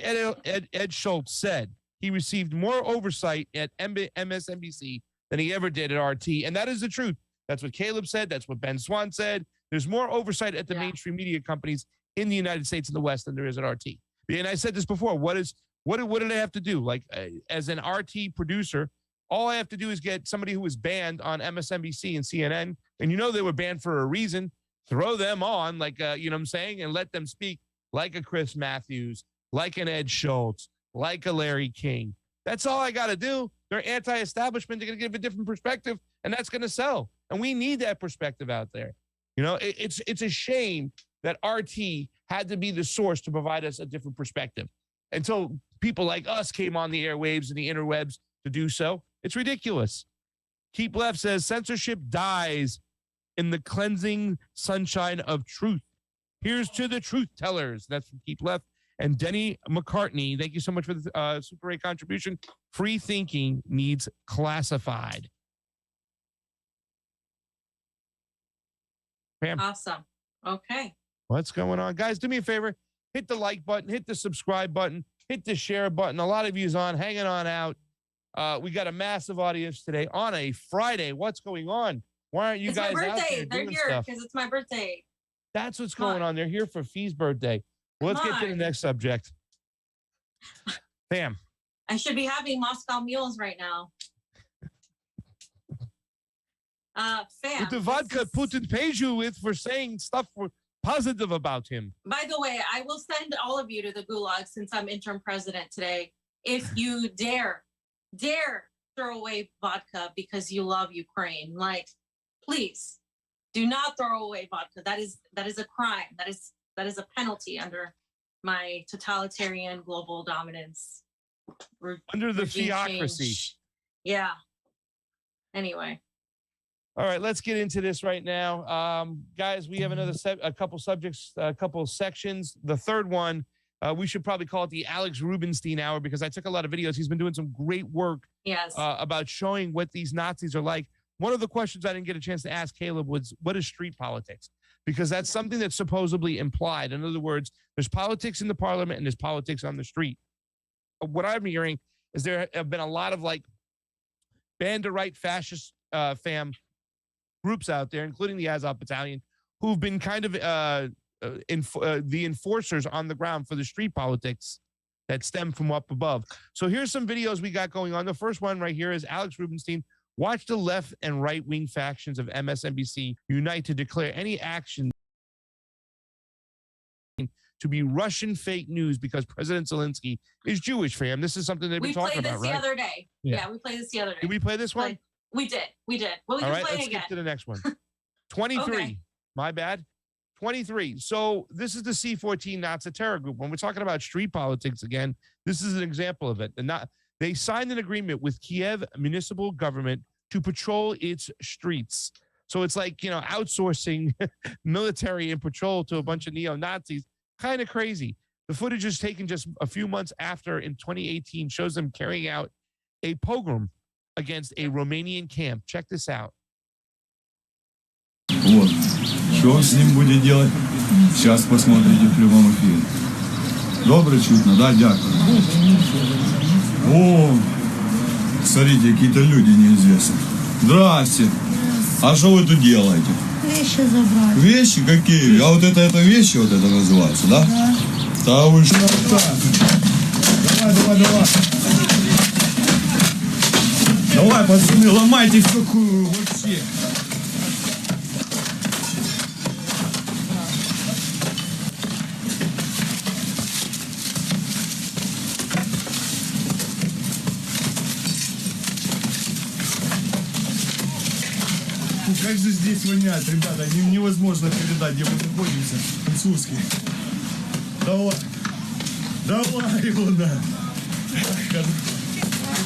[SPEAKER 1] Ed Schultz said he received more oversight at MSNBC than he ever did at RT. And that is the truth. That's what Caleb said. That's what Ben Swan said. There's more oversight at the mainstream media companies in the United States and the West than there is at RT. And I said this before. What did I have to do? Like, as an RT producer, all I have to do is get somebody who was banned on MSNBC and CNN, and they were banned for a reason. Throw them on, like, you know what I'm saying, and let them speak like a Chris Matthews, like an Ed Schultz, like a Larry King. That's all I got to do. They're anti-establishment. They're going to give a different perspective, and that's going to sell. And we need that perspective out there. It's a shame that RT had to be the source to provide us a different perspective until people like us came on the airwaves and the interwebs to do so. It's ridiculous. Keep Left says censorship dies in the cleansing sunshine of truth. Here's to the truth tellers. That's from Keep Left. And Denny McCartney, thank you so much for the Super 8 contribution. Free thinking needs classified. Pam.
[SPEAKER 2] Awesome. Okay.
[SPEAKER 1] What's going on? Guys, do me a favor. Hit the like button, hit the subscribe button, hit the share button. A lot of you's on, hanging on out. We got a massive audience today on a Friday. What's going on? Why aren't you guys out there
[SPEAKER 2] They're
[SPEAKER 1] doing
[SPEAKER 2] here
[SPEAKER 1] stuff?
[SPEAKER 2] because it's my birthday.
[SPEAKER 1] That's what's going on. They're here for Fee's birthday. Well, let's get to the next subject. Bam.
[SPEAKER 2] I should be having Moscow mules right now. Fam.
[SPEAKER 1] With the vodka Putin pays you with for saying stuff positive about him.
[SPEAKER 2] By the way, I will send all of you to the gulag since I'm interim president today. If you dare throw away vodka because you love Ukraine, like, please do not throw away vodka. That is a crime. That is a penalty under my totalitarian global dominance.
[SPEAKER 1] Under the theocracy.
[SPEAKER 2] Change. Yeah. Anyway.
[SPEAKER 1] All right, let's get into this right now. Guys, we have a couple subjects, a couple sections. The third one, we should probably call it the Alex Rubinstein Hour because I took a lot of videos. He's been doing some great work about showing what these Nazis are like. One of the questions I didn't get a chance to ask Caleb was, what is street politics? Because that's something that's supposedly implied. In other words, there's politics in the parliament and there's politics on the street. What I'm hearing is there have been a lot of like band-to-right fascist fam groups out there, including the Azov Battalion, who've been kind of the enforcers on the ground for the street politics that stem from up above. So here's some videos we got going on. The first one right here is Alex Rubinstein. Watch the left and right-wing factions of MSNBC unite to declare any action to be Russian fake news because President Zelensky is Jewish, fam. This is something they've been talking about, right?
[SPEAKER 2] We played this the other day. Yeah, we played this the other day.
[SPEAKER 1] Did we play this one?
[SPEAKER 2] We did. Well, we can play it again.
[SPEAKER 1] Let's get to the next one. 23. Okay. My bad. 23. So this is the C-14 Nazi terror group. When we're talking about street politics again, this is an example of it. They signed an agreement with Kiev municipal government to patrol its streets. So it's like, outsourcing military and patrol to a bunch of neo-Nazis. Kind of crazy. The footage is taken just a few months after in 2018 shows them carrying out a pogrom against a Romanian camp. Check this out.
[SPEAKER 4] Вот. Что он с ним будет делать? Сейчас посмотрите в прямом эфире. Добре чутно, да? Дякую. О, смотрите, какие-то люди неизвестные. Здрасте. А что вы тут делаете?
[SPEAKER 5] Вещи забрали.
[SPEAKER 4] Вещи какие? А вот это вещи вот это называется, да?
[SPEAKER 5] Да.
[SPEAKER 4] Да вы что? Давай. Давай, пацаны, ломайте все вообще. Как же здесь воняет, ребята, невозможно передать, где мы находимся. Французский. Давай его, да.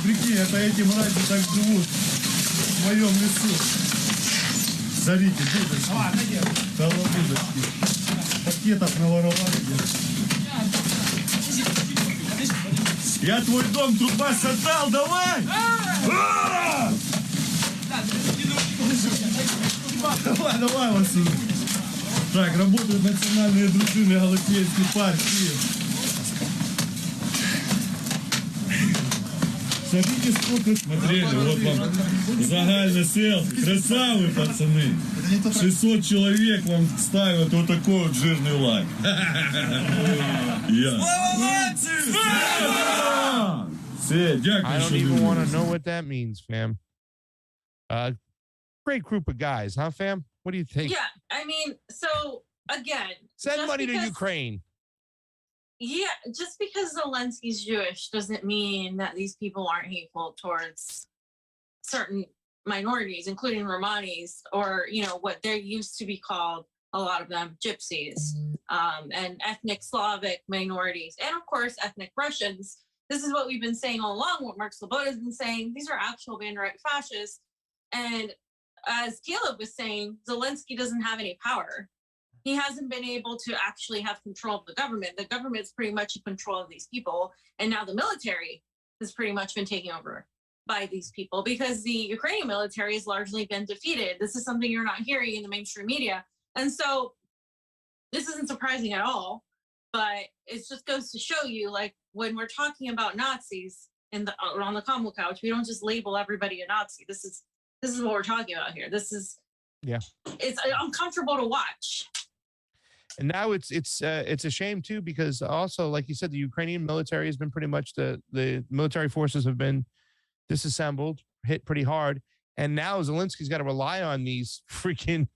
[SPEAKER 4] Прикинь, это эти мрази так живут в моем лесу. Смотрите, дудочки. Колобудочки. Пакетов наворовали. Я твой дом трубас отдал, давай! Давай, Василий. Так, работают национальные дружины Галатейской партии. Смотрите, сколько... Смотрели, вот вам загальный селфи. Красавы, пацаны. 600 человек вам ставят вот такой вот жирный лайк. Все, дякую,
[SPEAKER 1] I don't
[SPEAKER 4] що
[SPEAKER 1] even want to
[SPEAKER 4] дивились.
[SPEAKER 1] know what that means, fam. Great group of guys, huh, fam? What do you think?
[SPEAKER 2] Yeah, I mean, so again,
[SPEAKER 1] Send
[SPEAKER 2] just
[SPEAKER 1] money to
[SPEAKER 2] because-
[SPEAKER 1] Ukraine.
[SPEAKER 2] Yeah, just because Zelensky's Jewish doesn't mean that these people aren't hateful towards certain minorities, including Romanis, or what they used to be called, a lot of them gypsies, and ethnic Slavic minorities, and of course ethnic Russians. This is what we've been saying all along. What Mark Sloboda has been saying. These are actual band-right fascists, and as Caleb was saying, Zelensky doesn't have any power. He hasn't been able to actually have control of the government. The government's pretty much in control of these people. And now the military has pretty much been taken over by these people because the Ukrainian military has largely been defeated. This is something you're not hearing in the mainstream media. And so this isn't surprising at all, but it just goes to show you, like, when we're talking about Nazis on the Combo Couch, we don't just label everybody a Nazi. This is what we're talking about here. This is, it's uncomfortable to watch.
[SPEAKER 1] And now it's a shame too, because also, like you said, the Ukrainian military has been pretty much the military forces have been disassembled, hit pretty hard, and now Zelensky's got to rely on these freaking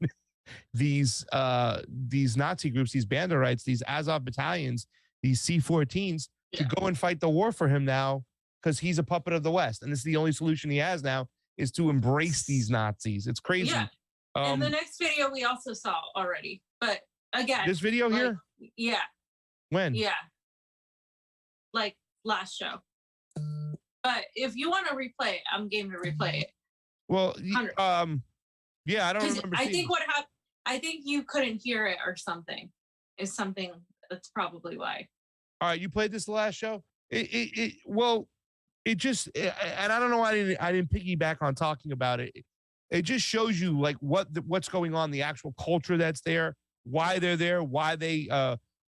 [SPEAKER 1] these Nazi groups, these Banderites, these Azov battalions, these C-14s to go and fight the war for him now, because he's a puppet of the West, and this is the only solution he has now is to embrace these Nazis. It's crazy.
[SPEAKER 2] Yeah. And the next video we also saw already, but again,
[SPEAKER 1] this video here,
[SPEAKER 2] yeah,
[SPEAKER 1] when?
[SPEAKER 2] yeah, like last show. But if you want to replay it, I'm game to replay it.
[SPEAKER 1] Well,
[SPEAKER 2] 100.
[SPEAKER 1] yeah, I don't remember.
[SPEAKER 2] I think what happened, I think you couldn't hear it or something. Is something that's probably why.
[SPEAKER 1] All right, you played this the last show. Well, it just, and I don't know why I didn't piggyback on talking about it. It just shows you like what's going on, the actual culture that's there, why they're there, why they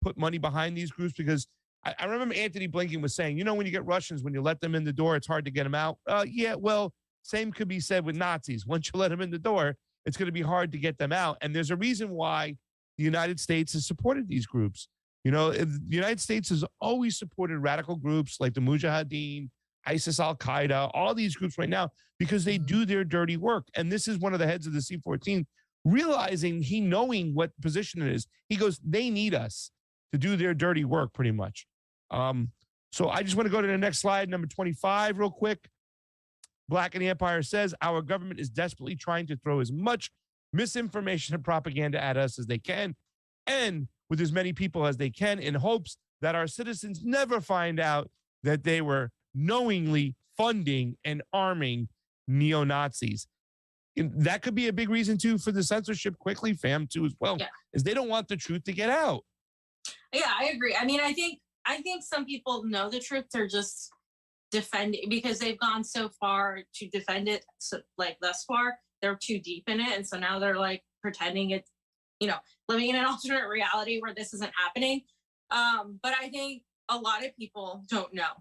[SPEAKER 1] put money behind these groups. Because I remember Anthony Blinken was saying, when you get Russians, when you let them in the door, it's hard to get them out. Yeah, well, same could be said with Nazis. Once you let them in the door, it's going to be hard to get them out. And there's a reason why the United States has supported these groups. The United States has always supported radical groups like the Mujahideen, ISIS, Al-Qaeda, all these groups right now, because they do their dirty work. And this is one of the heads of the C-14 realizing, knowing what position it is. He goes, they need us to do their dirty work pretty much. So I just want to go to the next slide, number 25, real quick. Black in the Empire says, our government is desperately trying to throw as much misinformation and propaganda at us as they can, and with as many people as they can, in hopes that our citizens never find out that they were knowingly funding and arming neo-Nazis. that could be a big reason too for the censorship quickly, fam, too, as well, is they don't want the truth to get out.
[SPEAKER 2] Yeah, I agree. I mean, I think some people know the truth. They're just defending because they've gone so far to defend it. So like thus far, they're too deep in it. And so now they're like pretending it's, living in an alternate reality where this isn't happening. But I think a lot of people don't know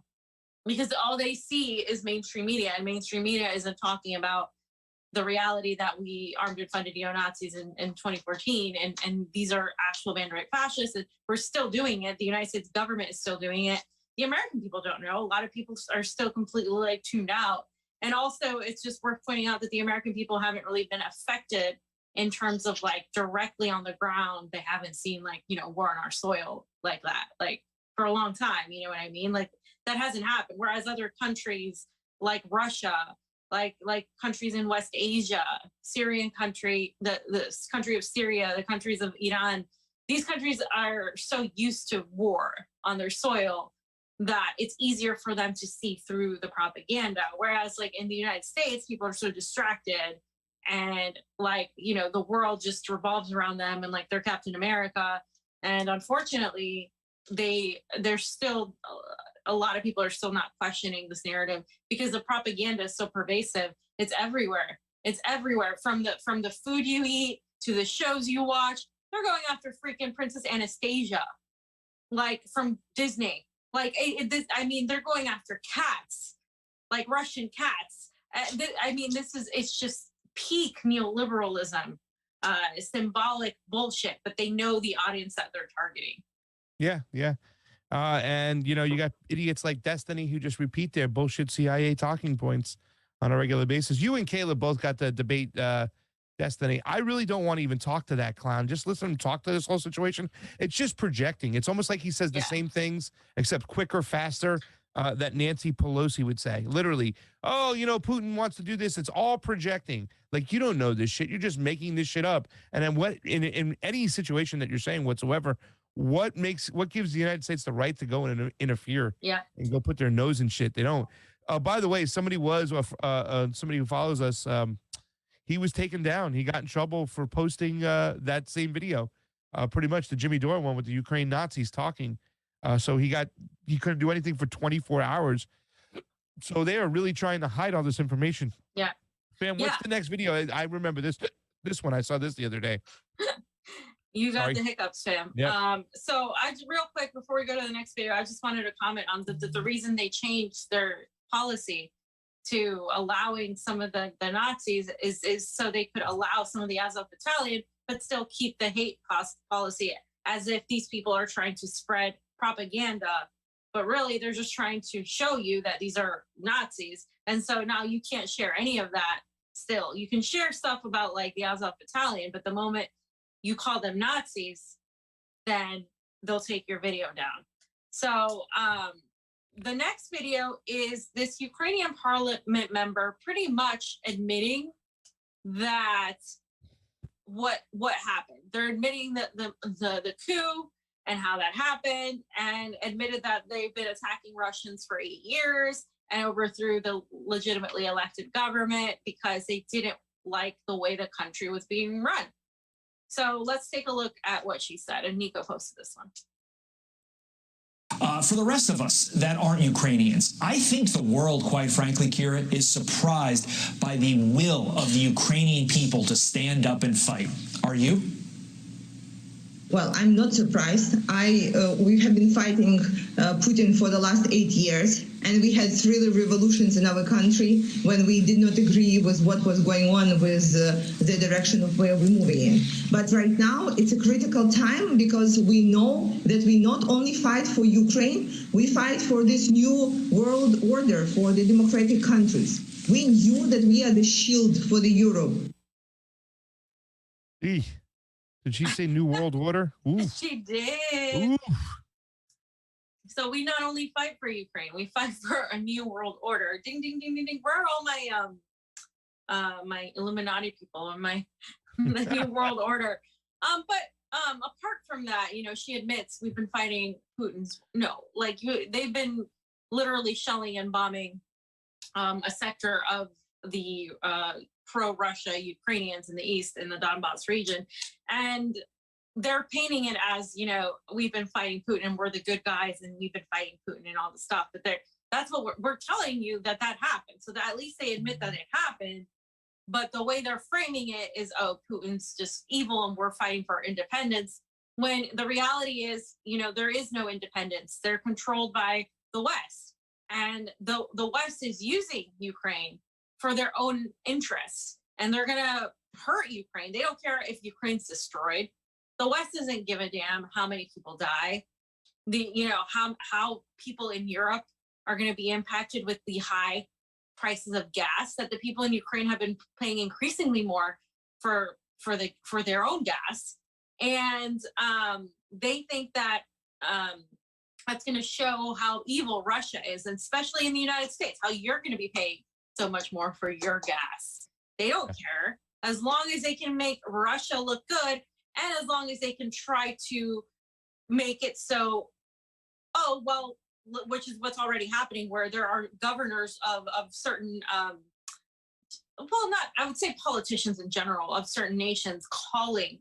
[SPEAKER 2] because all they see is mainstream media, and mainstream media isn't talking about the reality that we armed and funded neo-Nazis in 2014. And these are actual bandit fascists. And we're still doing it. The United States government is still doing it. The American people don't know. A lot of people are still completely like tuned out. And also it's just worth pointing out that the American people haven't really been affected in terms of like directly on the ground. They haven't seen like, war on our soil like that, like for a long time, you know what I mean? Like that hasn't happened. Whereas other countries like Russia, like countries in West Asia, Syrian country, the country of Syria, the countries of Iran, these countries are so used to war on their soil that it's easier for them to see through the propaganda. Whereas like in the United States, people are so distracted and like, the world just revolves around them and like they're Captain America. And unfortunately, they're still, a lot of people are still not questioning this narrative because the propaganda is so pervasive. It's everywhere. It's everywhere from the food you eat to the shows you watch. They're going after freaking Princess Anastasia, like from Disney. Like, they're going after cats, like Russian cats. It's just peak neoliberalism, symbolic bullshit, but they know the audience that they're targeting.
[SPEAKER 1] Yeah. And you got idiots like Destiny who just repeat their bullshit CIA talking points on a regular basis. You and Caleb both got to debate Destiny. I really don't want to even talk to that clown. Just listen to him talk to this whole situation. It's just projecting. It's almost like he says the same things, except quicker, faster, that Nancy Pelosi would say. Literally, Putin wants to do this. It's all projecting. Like, you don't know this shit. You're just making this shit up. And then what in any situation that you're saying whatsoever, what gives the United States the right to go and interfere and go put their nose in shit? They don't. By the way, somebody who follows us, he was taken down. He got in trouble for posting that same video, pretty much the Jimmy Dore one with the Ukraine Nazis talking. So he couldn't do anything for 24 hours. So they are really trying to hide all this information.
[SPEAKER 2] Yeah.
[SPEAKER 1] Fam, what's the next video? I remember this one. I saw this the other day.
[SPEAKER 2] You got the hiccups, fam.
[SPEAKER 1] Yep.
[SPEAKER 2] So real quick before we go to the next video, I just wanted to comment on the reason they changed their policy to allowing some of the Nazis is so they could allow some of the Azov battalion, but still keep the hate policy, as if these people are trying to spread propaganda, but really they're just trying to show you that these are Nazis. And so now you can't share any of that. Still, you can share stuff about like the Azov battalion, but the moment you call them Nazis, then they'll take your video down. So the next video is this Ukrainian parliament member pretty much admitting that what happened. They're admitting that the coup and how that happened, and admitted that they've been attacking Russians for 8 years and overthrew the legitimately elected government because they didn't like the way the country was being run. So let's take a look at what she said. And Nico posted this one.
[SPEAKER 5] For the rest of us that aren't Ukrainians, I think the world, quite frankly, Kira, is surprised by the will of the Ukrainian people to stand up and fight. Are you?
[SPEAKER 6] Well, I'm not surprised. We have been fighting Putin for the last 8 years, and we had 3 revolutions in our country when we did not agree with what was going on with the direction of where we're moving in. But right now, it's a critical time because we know that we not only fight for Ukraine, we fight for this new world order for the democratic countries. We knew that we are the shield for the Europe.
[SPEAKER 1] Did she say New World Order? Ooh.
[SPEAKER 2] She did.
[SPEAKER 1] Ooh.
[SPEAKER 2] So we not only fight for Ukraine, we fight for a new world order. Ding, ding, ding, ding, ding. Where are all my Illuminati people and the new world order? But apart from that, she admits we've been fighting Putin's. No, they've been literally shelling and bombing a sector of the pro-Russia Ukrainians in the east, in the Donbass region, and they're painting it as, you know, we've been fighting Putin and we're the good guys and we've been fighting Putin and all the stuff. But that's what we're telling you, that happened, so that at least they admit that it happened. But the way they're framing it is, oh, Putin's just evil and we're fighting for independence. When the reality is, you know, there is no independence. They're controlled by the West. And the West is using Ukraine for their own interests. And they're going to hurt Ukraine. They don't care if Ukraine's destroyed. The West doesn't give a damn how many people die. You know, how people in Europe are going to be impacted with the high prices of gas that the people in Ukraine have been paying increasingly more for their own gas. And they think that that's going to show how evil Russia is, and especially in the United States, how you're going to be paying so much more for your gas. They don't care, as long as they can make Russia look good, and as long as they can try to make it so, oh, well, which is what's already happening, where there are governors of certain, I would say politicians in general, of certain nations calling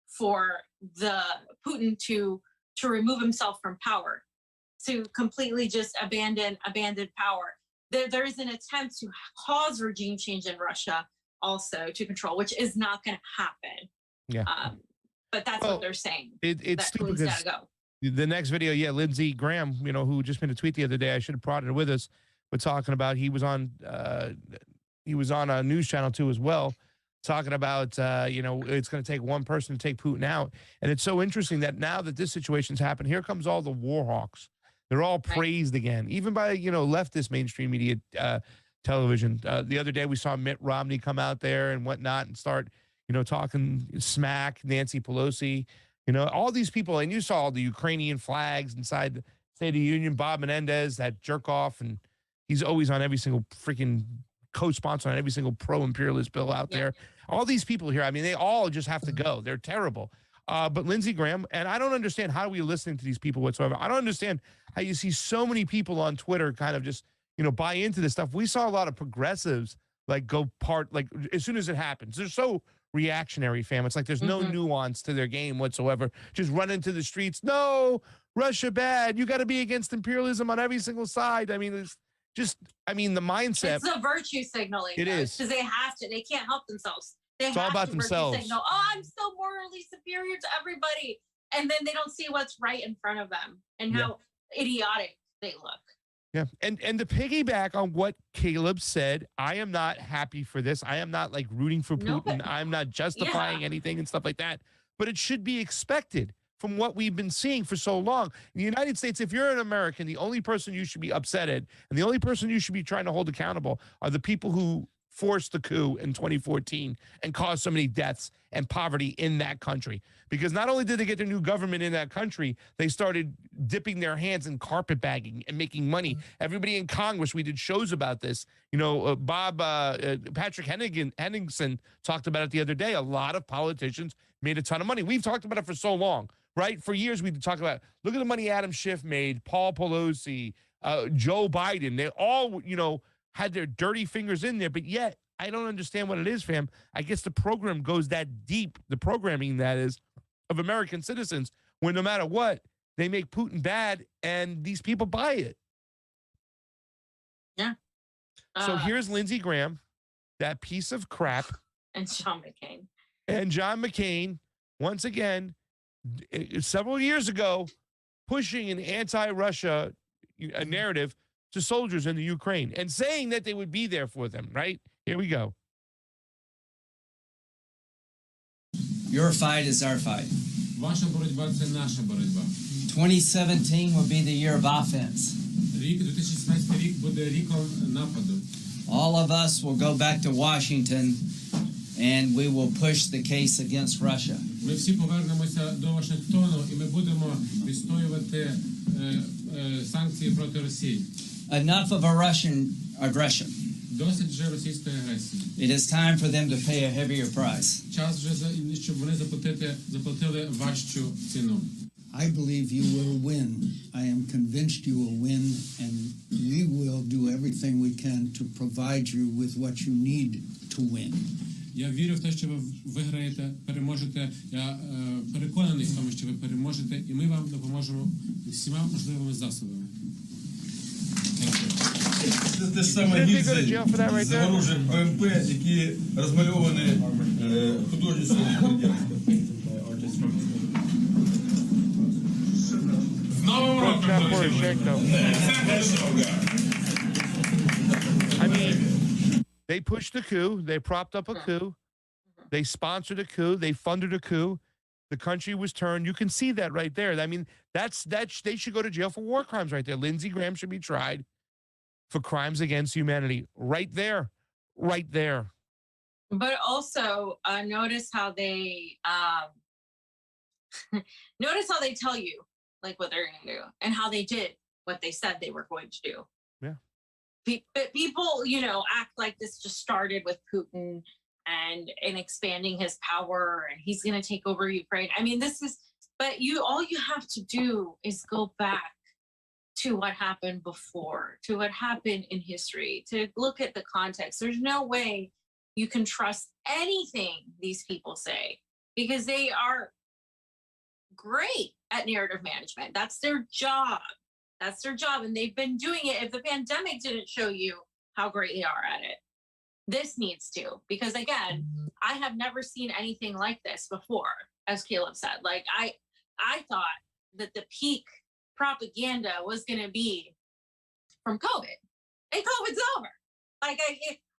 [SPEAKER 2] for the Putin to remove himself from power, to completely just abandon power. There is an attempt to cause regime change in Russia also to control, which is not going to happen.
[SPEAKER 1] Yeah.
[SPEAKER 2] But that's what they're saying.
[SPEAKER 1] It's stupid because
[SPEAKER 2] go.
[SPEAKER 1] The next video, Lindsey Graham, you know, who just made a tweet the other day, I should have brought it with us. We're talking about, he was on a news channel too as well, talking about, you know, it's going to take one person to take Putin out. And it's so interesting that now that this situation's happened, here comes all the war hawks. They're all praised again, even by, you know, leftist mainstream media television. The other day we saw Mitt Romney come out there and whatnot and start, you know, talking smack, Nancy Pelosi, you know, all these people. And you saw all the Ukrainian flags inside the State of the Union, Bob Menendez, that jerk off. And he's always on every single freaking co-sponsor on every single pro-imperialist bill out there. All these people here, I mean, they all just have to go. They're terrible. But Lindsey Graham, and I don't understand how we're listening to these people whatsoever. I don't understand how you see so many people on Twitter kind of just, you know, buy into this stuff. We saw a lot of progressives like as soon as it happens. They're so reactionary, fam. It's like there's no nuance to their game whatsoever. Just run into the streets. No, Russia bad. You got to be against imperialism on every single side. I mean, it's just, the mindset.
[SPEAKER 2] It's a virtue signaling.
[SPEAKER 1] It is.
[SPEAKER 2] Because they have to. They can't help themselves.
[SPEAKER 1] It's all about themselves.
[SPEAKER 2] Signal, oh, I'm so morally superior to everybody. And then they don't see what's right in front of them and how idiotic they look.
[SPEAKER 1] Yeah. And to piggyback on what Caleb said, I am not happy for this. I am not like rooting for Putin. I'm not justifying anything and stuff like that. But it should be expected from what we've been seeing for so long. In the United States, if you're an American, the only person you should be upset at and the only person you should be trying to hold accountable are the people who forced the coup in 2014 and caused so many deaths and poverty in that country. Because not only did they get their new government in that country, they started dipping their hands in carpetbagging and making money. Everybody in Congress, we did shows about this. You know, Patrick Henningsen talked about it the other day. A lot of politicians made a ton of money. We've talked about it for so long, right? For years, we've talked about, look at the money Adam Schiff made, Paul Pelosi, Joe Biden. They all, you know, had their dirty fingers in there, but yet I don't understand what it is, fam. I guess the program goes that deep, the programming that is of American citizens, when no matter what, they make Putin bad and these people buy it.
[SPEAKER 2] Yeah.
[SPEAKER 1] So here's Lindsey Graham, that piece of crap.
[SPEAKER 2] And John McCain.
[SPEAKER 1] And John McCain, once again, several years ago, pushing an anti-Russia narrative to soldiers in the Ukraine and saying that they would be there for them, right? Here we go.
[SPEAKER 7] Your fight is our fight.
[SPEAKER 8] Ваша боротьба – це наша боротьба.
[SPEAKER 7] 2017 will be the year of offense.
[SPEAKER 8] 2017 рік буде ріком нападу.
[SPEAKER 7] All of us will go back to Washington and we will push the case against Russia.
[SPEAKER 8] Ми всі повернемося до Вашингтону і ми будемо відстоювати санкції проти Росії.
[SPEAKER 7] Enough of a Russian aggression.
[SPEAKER 8] Досить вже російської агресії.
[SPEAKER 7] It is time for them to pay a heavier price.
[SPEAKER 8] Час вже, щоб вони заплатили важчу ціну.
[SPEAKER 9] I believe you will win. I am convinced you will win, and we will do everything we can to provide you with what you need to to win.
[SPEAKER 8] Я вірю в те, що ви виграєте, переможете. Я переконаний в тому, що ви переможете, і ми вам допоможемо всіма можливими засобами.
[SPEAKER 4] Це те ж саме гільзи з ворожих БМП, які розмальовані художництвом. З Новим роком!
[SPEAKER 1] I mean, they pushed the coup. They propped up a coup. They sponsored a coup. They funded a coup. The country was turned. You can see that right there. I mean, they should go to jail for war crimes right there. Lindsey Graham should be tried for crimes against humanity right there, right there.
[SPEAKER 2] But also notice how they notice how they tell you like what they're going to do and how they did what they said they were going to do.
[SPEAKER 1] Yeah.
[SPEAKER 2] But people, you know, act like this just started with Putin and expanding his power and he's going to take over Ukraine. I mean, but all you have to do is go back to what happened before, to what happened in history, to look at the context. There's no way you can trust anything these people say because they are great at narrative management. That's their job. That's their job. And they've been doing it. If the pandemic didn't show you how great they are at it, this needs to, because again, I have never seen anything like this before, as Caleb said. Like I thought that the peak propaganda was going to be from COVID, and COVID's over. Like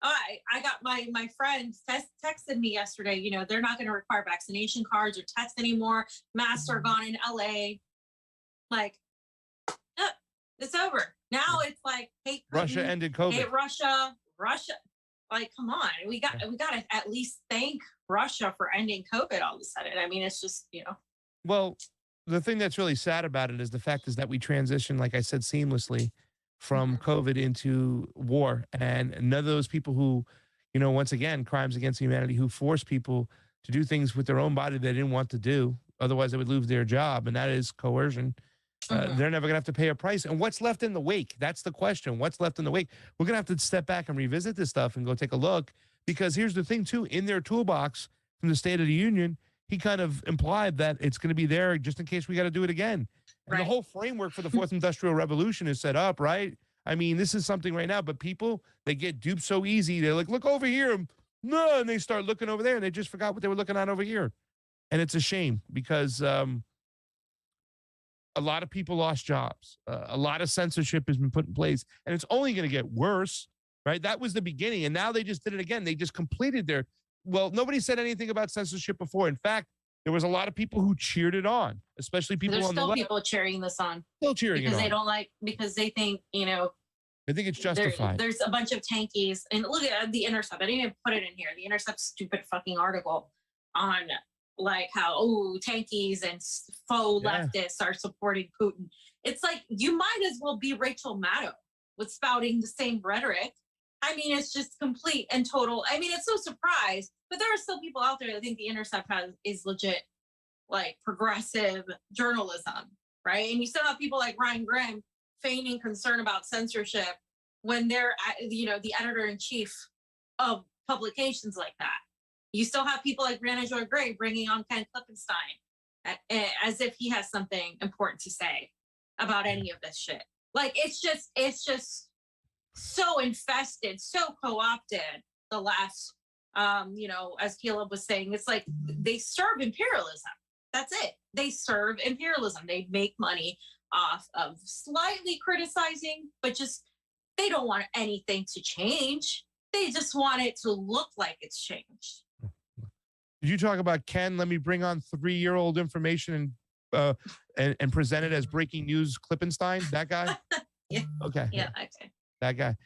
[SPEAKER 2] I got my friend texted me yesterday, you know, they're not going to require vaccination cards or tests anymore. Masks are gone in LA. Like, it's over. Now it's like, hey, Putin,
[SPEAKER 1] Russia ended COVID.
[SPEAKER 2] Hey, Russia. Like, come on. We got to at least thank Russia for ending COVID all of a sudden. I mean, it's just, you know.
[SPEAKER 1] Well, the thing that's really sad about it is the fact is that we transitioned, like I said, seamlessly from COVID into war. And none of those people who, you know, once again, crimes against humanity, who force people to do things with their own body they didn't want to do. Otherwise, they would lose their job. And that is coercion. They're never going to have to pay a price. And what's left in the wake? That's the question. What's left in the wake? We're going to have to step back and revisit this stuff and go take a look. Because here's the thing, too. In their toolbox from the State of the Union, he kind of implied that it's going to be there just in case we got to do it again. And the whole framework for the fourth industrial revolution is set up, right? I mean, this is something right now, but people, they get duped so easy. They're like, look over here. No, and they start looking over there and they just forgot what they were looking at over here. And it's a shame because a lot of people lost jobs. A lot of censorship has been put in place and it's only going to get worse, right? That was the beginning. And now they just did it again. They just completed their, well, nobody said anything about censorship before. In fact, there was a lot of people who cheered it on, especially people
[SPEAKER 2] There's
[SPEAKER 1] on the
[SPEAKER 2] still
[SPEAKER 1] left.
[SPEAKER 2] people cheering this on.
[SPEAKER 1] Still cheering
[SPEAKER 2] because
[SPEAKER 1] it on.
[SPEAKER 2] they don't like, because they think, you know,
[SPEAKER 1] I think it's justified.
[SPEAKER 2] There's a bunch of tankies. And look at the Intercept. I didn't even put it in here. The Intercept stupid fucking article on like how, tankies and faux leftists are supporting Putin. It's like, you might as well be Rachel Maddow with spouting the same rhetoric. I mean, it's just complete and total. I mean, it's no surprise, but there are still people out there that think the Intercept is legit, like progressive journalism, right? And you still have people like Ryan Grimm feigning concern about censorship when they're, you know, the editor-in-chief of publications like that. You still have people like Brianna Joy Gray bringing on Ken Klippenstein as if he has something important to say about any of this shit. Like, it's just so infested, so co-opted the last, you know, as Caleb was saying, it's like they serve imperialism. That's it. They serve imperialism. They make money off of slightly criticizing, but just, they don't want anything to change. They just want it to look like it's changed.
[SPEAKER 1] Did you talk about Ken? Let me bring on 3-year-old information and present it as breaking news. Klippenstein, that guy.
[SPEAKER 2] Yeah.
[SPEAKER 1] Okay.
[SPEAKER 2] Yeah. Okay.
[SPEAKER 1] That guy.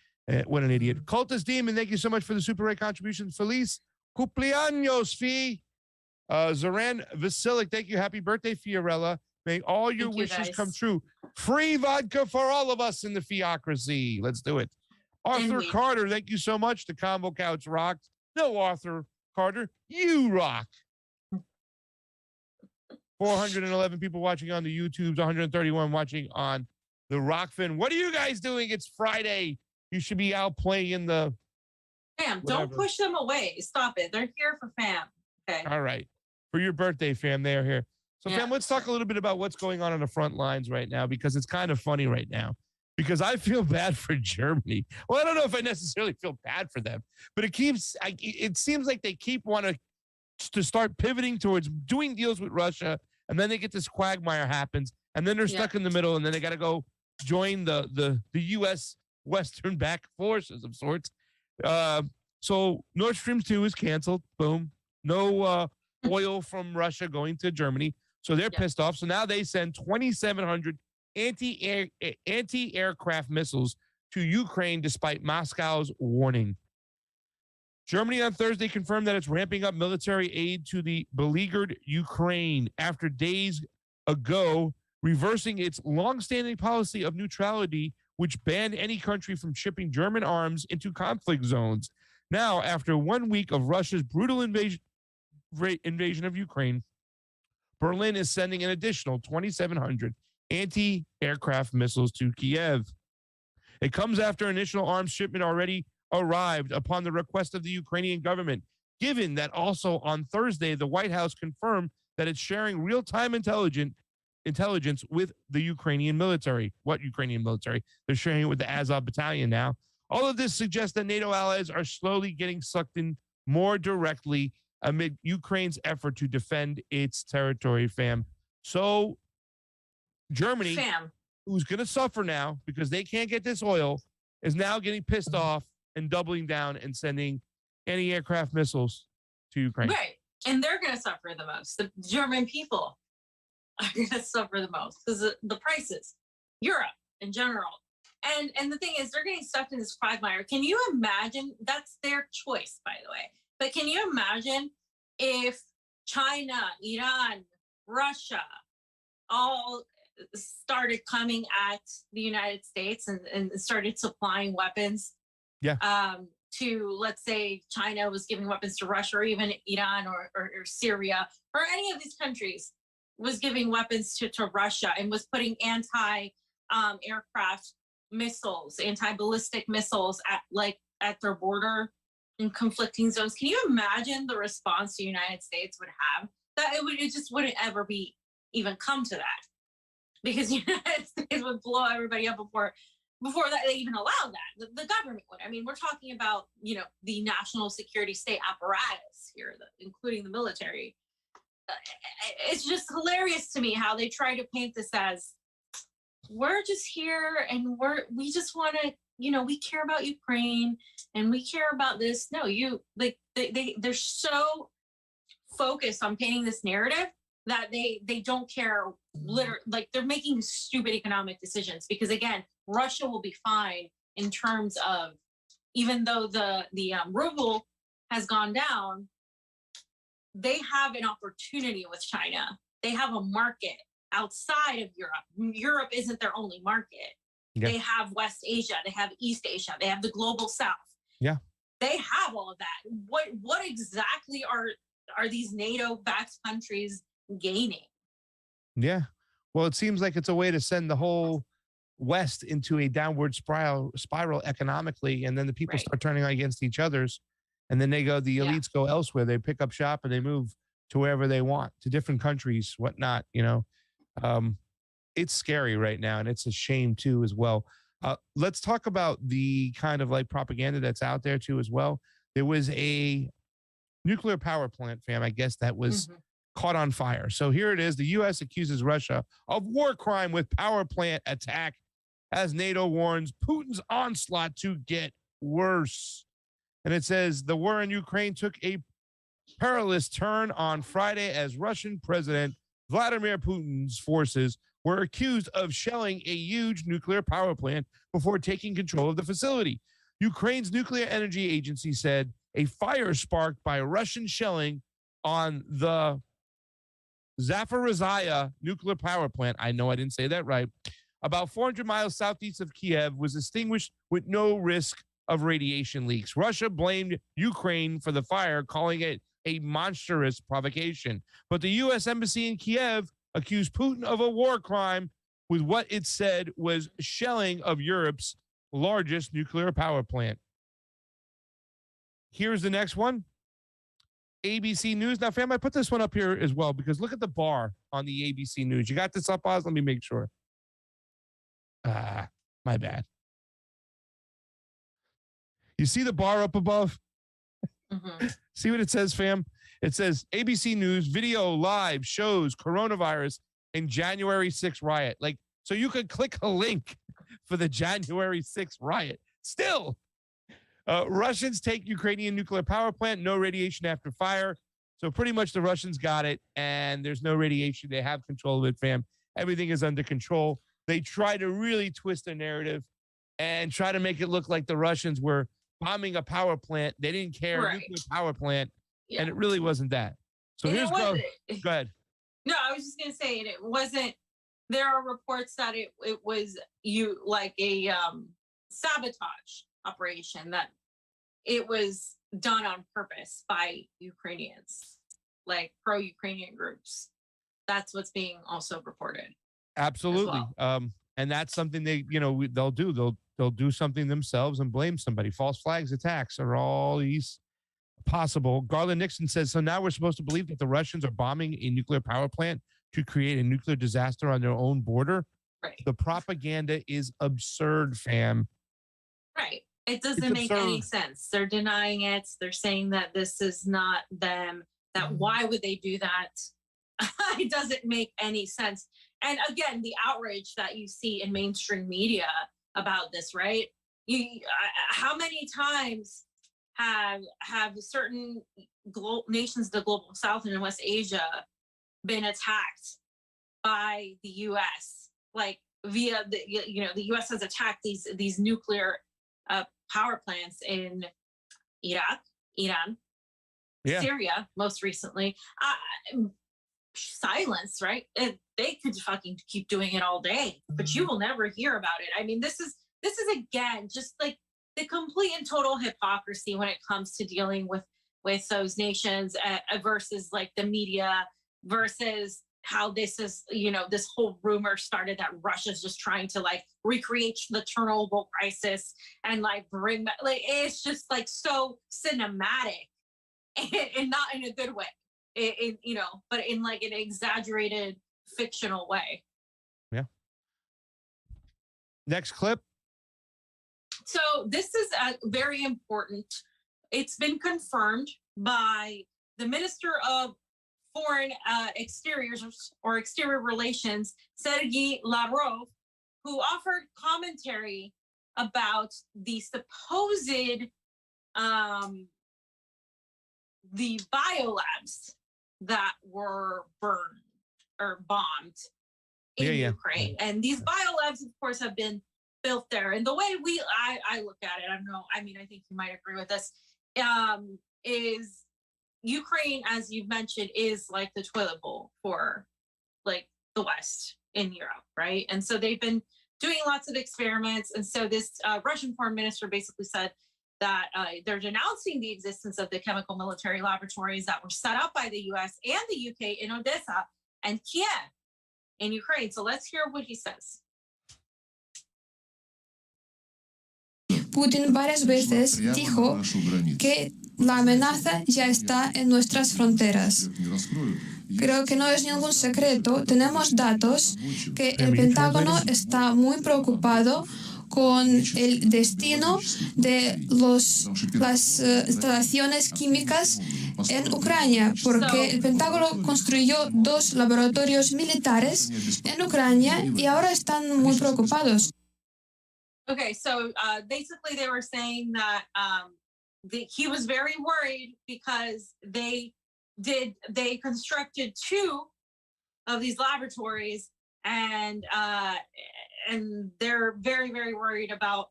[SPEAKER 1] What an idiot. Cultist Demon, thank you so much for the Super Ray contribution. Feliz cumpleaños, Fee. Zoran Vasilik, thank you. Happy birthday, Fiorella. May all your wishes come true. Free vodka for all of us in the Fiocracy. Let's do it. Arthur Carter, thank you so much. The combo couch rocked. No, Arthur Carter, you rock. 411 people watching on the YouTubes, 131 watching on the Rockfin. What are you guys doing? It's Friday. You should be out playing in the
[SPEAKER 2] Fam,
[SPEAKER 1] whatever.
[SPEAKER 2] don't push them away. Stop it. They're here for fam. Okay.
[SPEAKER 1] All right. For your birthday, fam, they're here. So,
[SPEAKER 2] Yeah.
[SPEAKER 1] fam, let's talk a little bit about what's going on the front lines right now, because it's kind of funny right now. Because I feel bad for Germany. Well, I don't know if I necessarily feel bad for them, but it seems like they keep wanting to start pivoting towards doing deals with Russia, and then they get this quagmire happens, and then they're stuck in the middle, and then they got to go join the U.S. Western backed forces of sorts. So Nord Stream 2 is canceled. Boom. No oil from Russia going to Germany. So they're pissed off. So now they send 2,700 anti-aircraft missiles to Ukraine despite Moscow's warning. Germany on Thursday confirmed that it's ramping up military aid to the beleaguered Ukraine after days ago reversing its longstanding policy of neutrality, which banned any country from shipping German arms into conflict zones. Now, after 1 week of Russia's brutal invasion of Ukraine, Berlin is sending an additional 2,700 anti-aircraft missiles to Kiev. It comes after initial arms shipment already arrived upon the request of the Ukrainian government, given that also on Thursday, the White House confirmed that it's sharing real-time intelligence with the Ukrainian military. What Ukrainian military? They're sharing it with the Azov battalion now. All of this suggests that NATO allies are slowly getting sucked in more directly amid Ukraine's effort to defend its territory, fam. So Germany, who's going to suffer now because they can't get this oil, is now getting pissed off and doubling down and sending anti-aircraft missiles to Ukraine.
[SPEAKER 2] Right. And they're going to suffer the most. The German people are going to suffer the most because the prices, Europe in general. And the thing is, they're getting stuck in this quagmire. Can you imagine? That's their choice, by the way. But can you imagine if China, Iran, Russia all started coming at the United States and started supplying weapons? To, let's say, China was giving weapons to Russia, or even Iran or Syria, or any of these countries was giving weapons to Russia and was putting anti-aircraft missiles, anti-ballistic missiles at their border in conflicting zones. Can you imagine the response the United States would have? That it just wouldn't ever be even come to that, because the United States would blow everybody up before that they even allowed that. The government would. I mean, we're talking about, the national security state apparatus here, including the military. It's just hilarious to me how they try to paint this as, we're just here and we just want to, we care about Ukraine and we care about this. No, they're so focused on painting this narrative that they don't care. Literally, they're making stupid economic decisions, because again, Russia will be fine in terms of, even though the ruble has gone down, they have an opportunity with China. They have a market outside of Europe. Europe isn't their only market. Yeah. They have West Asia, they have East Asia, they have the global South.
[SPEAKER 1] Yeah.
[SPEAKER 2] They have all of that. What exactly are these NATO-backed countries gaining?
[SPEAKER 1] Yeah. Well, it seems like it's a way to send the whole West into a downward spiral economically, and then the people start turning against each other's, and then the elites go elsewhere. They pick up shop and they move to wherever they want, to different countries, whatnot. It's scary right now, and it's a shame too as well. Let's talk about the kind of propaganda that's out there too as well. There was a nuclear power plant, fam, I guess, that was caught on fire. So here it is. The U.S. accuses Russia of war crime with power plant attack, as NATO warns Putin's onslaught to get worse. And it says the war in Ukraine took a perilous turn on Friday as Russian President Vladimir Putin's forces were accused of shelling a huge nuclear power plant before taking control of the facility. Ukraine's nuclear energy agency said a fire sparked by Russian shelling on the Zaporizhzhia nuclear power plant, I know I didn't say that right, about 400 miles southeast of Kiev, was extinguished with no risk of radiation leaks. Russia blamed Ukraine for the fire, calling it a monstrous provocation. But the U.S. Embassy in Kiev accused Putin of a war crime with what it said was shelling of Europe's largest nuclear power plant. Here's the next one. ABC News. Now, fam, I put this one up here as well because look at the bar on the ABC News. You got this up, Oz? Let me make sure. My bad. You see the bar up above?
[SPEAKER 2] Mm-hmm.
[SPEAKER 1] See what it says, fam? It says ABC News video live shows coronavirus and January 6th riot. Like, so you could click a link for the January 6th riot. Still, Russians take Ukrainian nuclear power plant, no radiation after fire. So pretty much the Russians got it and there's no radiation. They have control of it, fam. Everything is under control. They try to really twist the narrative and try to make it look like the Russians were bombing a power plant. They didn't care,
[SPEAKER 2] Right.
[SPEAKER 1] nuclear power plant,
[SPEAKER 2] Yeah.
[SPEAKER 1] and it really wasn't that. So
[SPEAKER 2] And
[SPEAKER 1] here's
[SPEAKER 2] it
[SPEAKER 1] go.
[SPEAKER 2] wasn't.
[SPEAKER 1] Go ahead.
[SPEAKER 2] No, I was just gonna say, and it wasn't. There are reports that it was like a sabotage operation, that it was done on purpose by Ukrainians, like pro-Ukrainian groups. That's what's being also reported.
[SPEAKER 1] Absolutely.
[SPEAKER 2] well.
[SPEAKER 1] And that's something they, they'll do. They'll do something themselves and blame somebody. False flags attacks are all these possible. Garland Nixon says, so now we're supposed to believe that the Russians are bombing a nuclear power plant to create a nuclear disaster on their own border.
[SPEAKER 2] Right.
[SPEAKER 1] The propaganda is absurd, fam.
[SPEAKER 2] Right. It doesn't
[SPEAKER 1] It's
[SPEAKER 2] make any
[SPEAKER 1] absurd.
[SPEAKER 2] sense. They're denying it. They're saying that this is not them. That why would they do that? It doesn't make any sense. And again, the outrage that you see in mainstream media about this, right? How many times have certain nations, the global South and West Asia, been attacked by the U.S. like via the U.S. has attacked these nuclear power plants in Iraq, Iran,
[SPEAKER 1] Yeah.
[SPEAKER 2] Syria, most recently. Silence, right? They could fucking keep doing it all day, but you will never hear about it. I mean, this is again just like the complete and total hypocrisy when it comes to dealing with those nations versus like the media, versus how this is, this whole rumor started that Russia's just trying to like recreate the Chernobyl crisis and like bring back, like, it's just like so cinematic and not in a good way. But in like an exaggerated fictional way.
[SPEAKER 1] Yeah. Next clip.
[SPEAKER 2] So this is very important. It's been confirmed by the Minister of Foreign Exteriors or Exterior Relations, Sergei Lavrov, who offered commentary about the supposed the biolabs that were burned or bombed in Ukraine. And these biolabs, of course, have been built there. And the way I look at it, I think you might agree with this, is Ukraine, as you've mentioned, is like the toilet bowl for like the West in Europe, right? And so they've been doing lots of experiments. And so this Russian foreign minister basically said that they're denouncing the existence of the chemical military laboratories that were set up by the US and the UK in Odessa and Kiev in Ukraine. So let's hear what he says.
[SPEAKER 10] Putin varias veces dijo que la amenaza ya está en nuestras fronteras. Creo que no es ningún secreto. Tenemos datos que el Pentágono está muy preocupado con el destino de las instalaciones químicas en Ucrania, porque el Pentágono construyó 2 laboratorios militares en Ucrania y ahora están muy preocupados.
[SPEAKER 2] Okay, so basically they were saying that he was very worried because they constructed 2 of these laboratories, and they're very, very worried about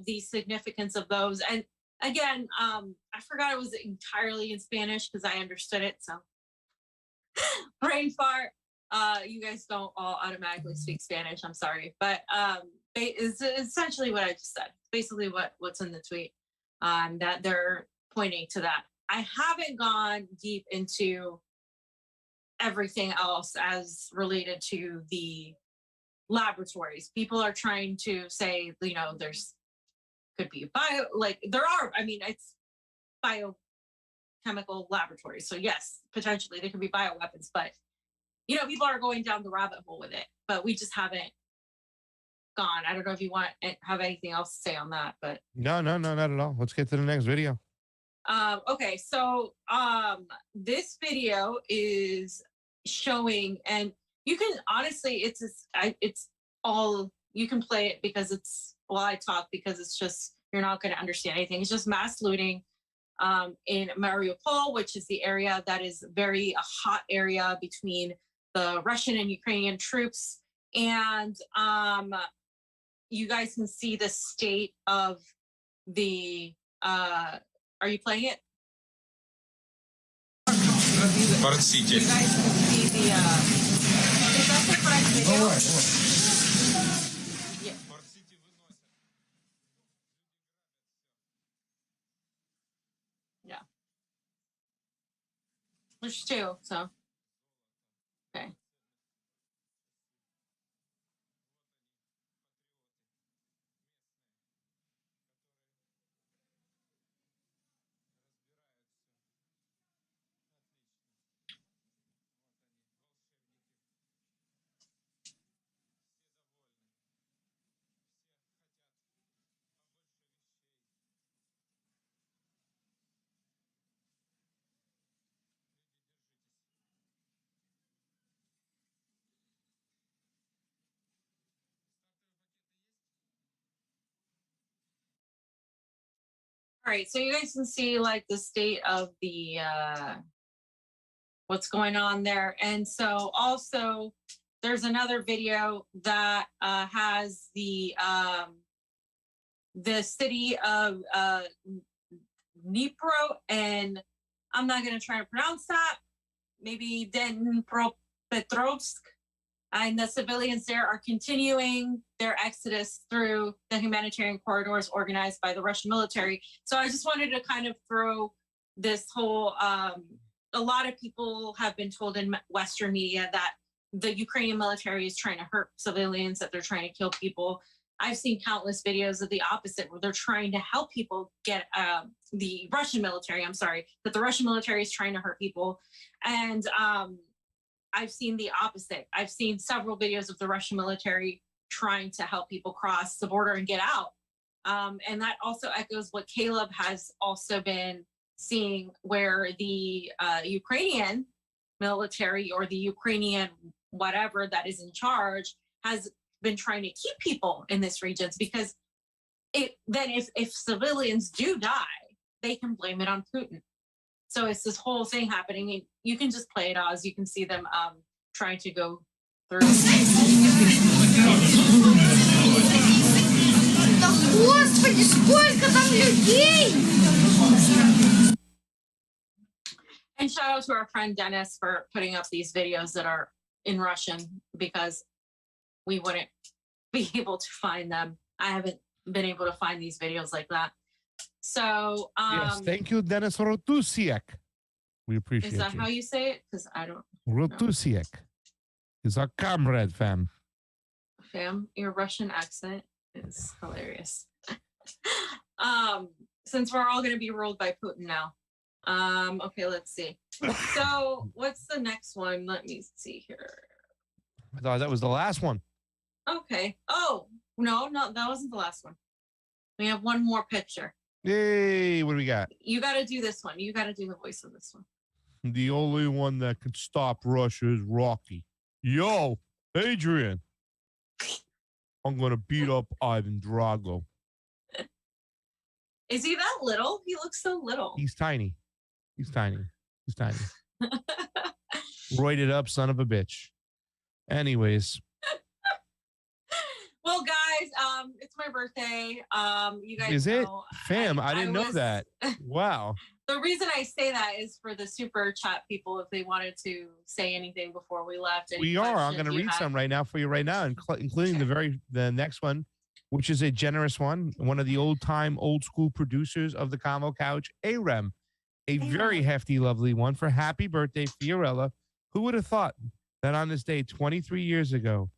[SPEAKER 2] the significance of those. And again, I forgot it was entirely in Spanish because I understood it. So brain fart. You guys don't all automatically speak Spanish. I'm sorry, but it's essentially what I just said. Basically what's in the tweet, that they're pointing to that. I haven't gone deep into everything else as related to the laboratories. People are trying to say, there's could be bio, like there are. I mean, biochemical laboratories. So yes, potentially there could be bioweapons, but people are going down the rabbit hole with it, but we just haven't gone. I don't know if you have anything else to say on that, but
[SPEAKER 1] No, not at all. Let's get to the next video.
[SPEAKER 2] okay, so this video is showing, and you can honestly, it's all, you can play it because it's, while I talk, because it's just, you're not going to understand anything. It's just mass looting in Mariupol, which is the area that is very a hot area between the Russian and Ukrainian troops. And you guys can see the state of the, are you playing it? You guys can see the, is that the correct video? Yeah. Yeah. There's two, so, okay. All right, so you guys can see like the state of the what's going on there. And so also there's another video that has the city of Dnipro, and I'm not going to try to pronounce that, maybe Dnipropetrovsk. And the civilians there are continuing their exodus through the humanitarian corridors organized by the Russian military. So I just wanted to kind of throw this whole, a lot of people have been told in Western media that the Ukrainian military is trying to hurt civilians, that they're trying to kill people. I've seen countless videos of the opposite, where they're trying to help people get the Russian military, that the Russian military is trying to hurt people. And I've seen the opposite. I've seen several videos of the Russian military trying to help people cross the border and get out. And that also echoes what Caleb has also been seeing, where the Ukrainian military, or the Ukrainian whatever that is in charge, has been trying to keep people in this region, because if civilians do die, they can blame it on Putin. So it's this whole thing happening. And you can just play it as you can see them trying to go through.
[SPEAKER 11] Господи, сколько там людей!
[SPEAKER 2] And shout out to our friend Dennis for putting up these videos that are in Russian, because we wouldn't be able to find them. I haven't been able to find these videos like that. So
[SPEAKER 1] yes, thank you, Dennis Rotusiak. We appreciate
[SPEAKER 2] is that
[SPEAKER 1] you.
[SPEAKER 2] how you say it? Because I don't
[SPEAKER 1] Rotusiak is our comrade, fam.
[SPEAKER 2] Fam, your Russian accent is hilarious. Since we're all going to be ruled by Putin now. Okay, let's see. So what's the next one? Let me see here.
[SPEAKER 1] I thought that was the last one.
[SPEAKER 2] Okay. Oh, no, that wasn't the last one. We have one more picture.
[SPEAKER 1] Yay, what do we got?
[SPEAKER 2] You got to do this one. You got to do the voice of this one.
[SPEAKER 1] The only one that can stop Russia is Rocky. Yo, Adrian. I'm going to beat up Ivan Drago.
[SPEAKER 2] Is he that little? He looks so little.
[SPEAKER 1] He's tiny. He's tiny. Roided up son of a bitch. Anyways.
[SPEAKER 2] Well, guys, it's my birthday. You guys
[SPEAKER 1] is
[SPEAKER 2] know,
[SPEAKER 1] it? Fam, I didn't know that. Wow.
[SPEAKER 2] The reason I say that is for the super chat people, if they wanted to say anything before we left.
[SPEAKER 1] We are. I'm going to read some right now for you right now, including the next one, which is a generous one. One of the old school producers of the Convo Couch, Arem. A very hefty, lovely one for happy birthday, Fiorella. Who would have thought that on this day 23 years ago,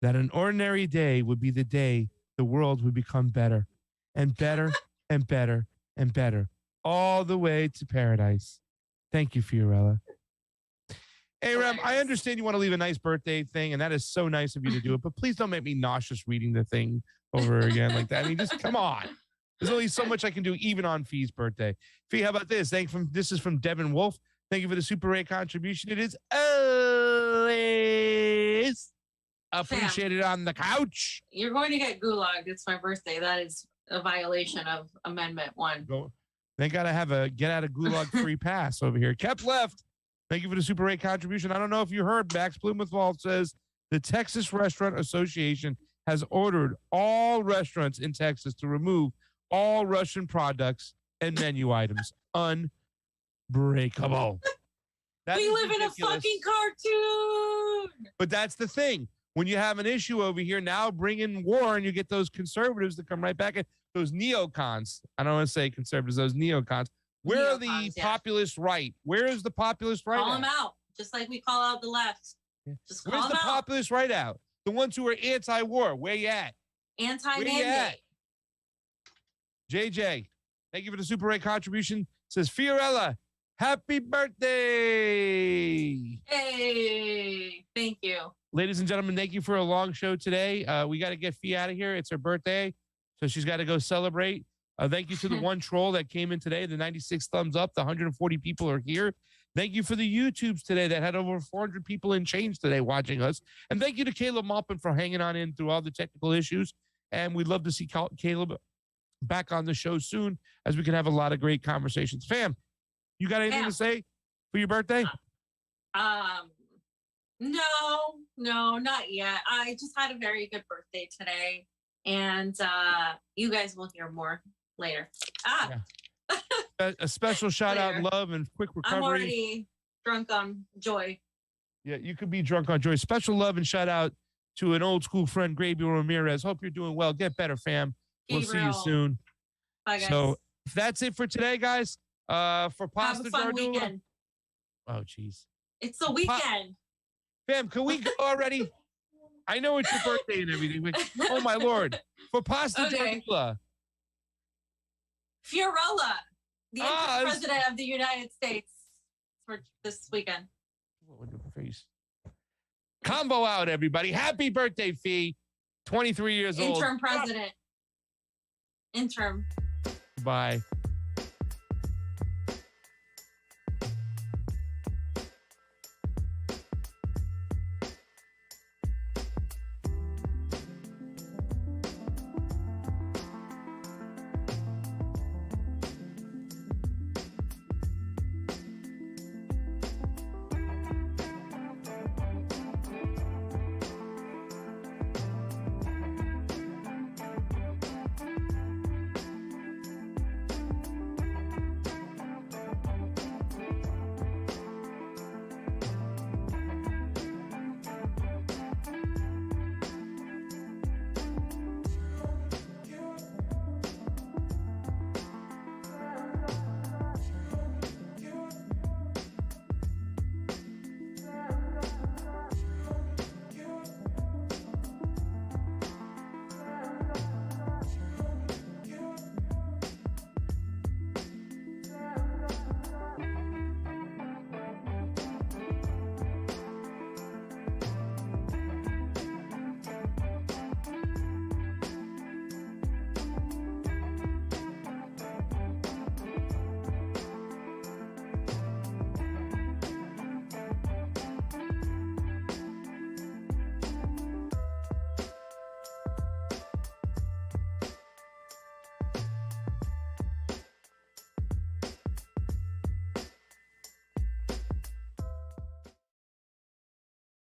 [SPEAKER 1] that an ordinary day would be the day the world would become better and better and better and better. all the way to paradise. Thank you, Fiorella. Hey, Rem, I understand you want to leave a nice birthday thing, and that is so nice of you to do it, but please don't make me nauseous reading the thing over again like that. I mean, just come on. There's only so much I can do, even on Fee's birthday. Fee, how about this? This is from Devin Wolf. Thank you for the Super Ray contribution. It is always appreciated on the couch.
[SPEAKER 2] You're going to get gulagged. It's my birthday. That is a violation of Amendment 1.
[SPEAKER 1] They got to have a get out of gulag free pass over here. Kept left. Thank you for the Super 8 contribution. I don't know if you heard, Max Blumenthal says the Texas Restaurant Association has ordered all restaurants in Texas to remove all Russian products and menu items. Unbreakable.
[SPEAKER 2] We live in a fucking cartoon.
[SPEAKER 1] But that's the thing. When you have an issue over here, now bring in war and you get those conservatives to come right back at those neocons. I don't want to say conservatives, those neocons. Where are the populist right? Where is the populist right?
[SPEAKER 2] Call them out, just like we call out the left. Just call
[SPEAKER 1] Where's
[SPEAKER 2] them
[SPEAKER 1] the
[SPEAKER 2] out.
[SPEAKER 1] populist right out? The ones who are anti-war. Where you at?
[SPEAKER 2] Anti-mandate.
[SPEAKER 1] JJ, thank you for the Super 8 contribution. Says Fiorella, happy birthday.
[SPEAKER 2] Hey, thank you.
[SPEAKER 1] Ladies and gentlemen, thank you for a long show today. We got to get Fee out of here. It's her birthday, so she's got to go celebrate. Thank you to the one troll that came in today, the 96 thumbs up. The 140 people are here. Thank you for the YouTubes today that had over 400 people in change today watching us. And thank you to Caleb Maupin for hanging on in through all the technical issues. And we'd love to see Caleb back on the show soon, as we can have a lot of great conversations. Fam, you got anything to say for your birthday?
[SPEAKER 2] No, not yet. I just had a very good birthday today, and you guys will hear more later.
[SPEAKER 1] A special shout out, love, and quick recovery.
[SPEAKER 2] I'm already drunk on joy.
[SPEAKER 1] Yeah, you could be drunk on joy. Special love and shout out to an old school friend, Gabriel Ramirez. Hope you're doing well. Get better, fam. We'll see you soon.
[SPEAKER 2] Bye, guys.
[SPEAKER 1] So that's it for today, guys. For Pasta
[SPEAKER 2] Have a fun
[SPEAKER 1] Giardula.
[SPEAKER 2] weekend.
[SPEAKER 1] Oh, jeez.
[SPEAKER 2] It's the weekend.
[SPEAKER 1] Fam, can we go already? I know it's your birthday and everything, but oh my Lord. For Pasta Giardula.
[SPEAKER 2] Fiorella, the president of the United States, for this weekend.
[SPEAKER 1] Face. Combo out, everybody. Happy birthday, Fee. 23 years old.
[SPEAKER 2] Interim president. Interim.
[SPEAKER 1] Bye.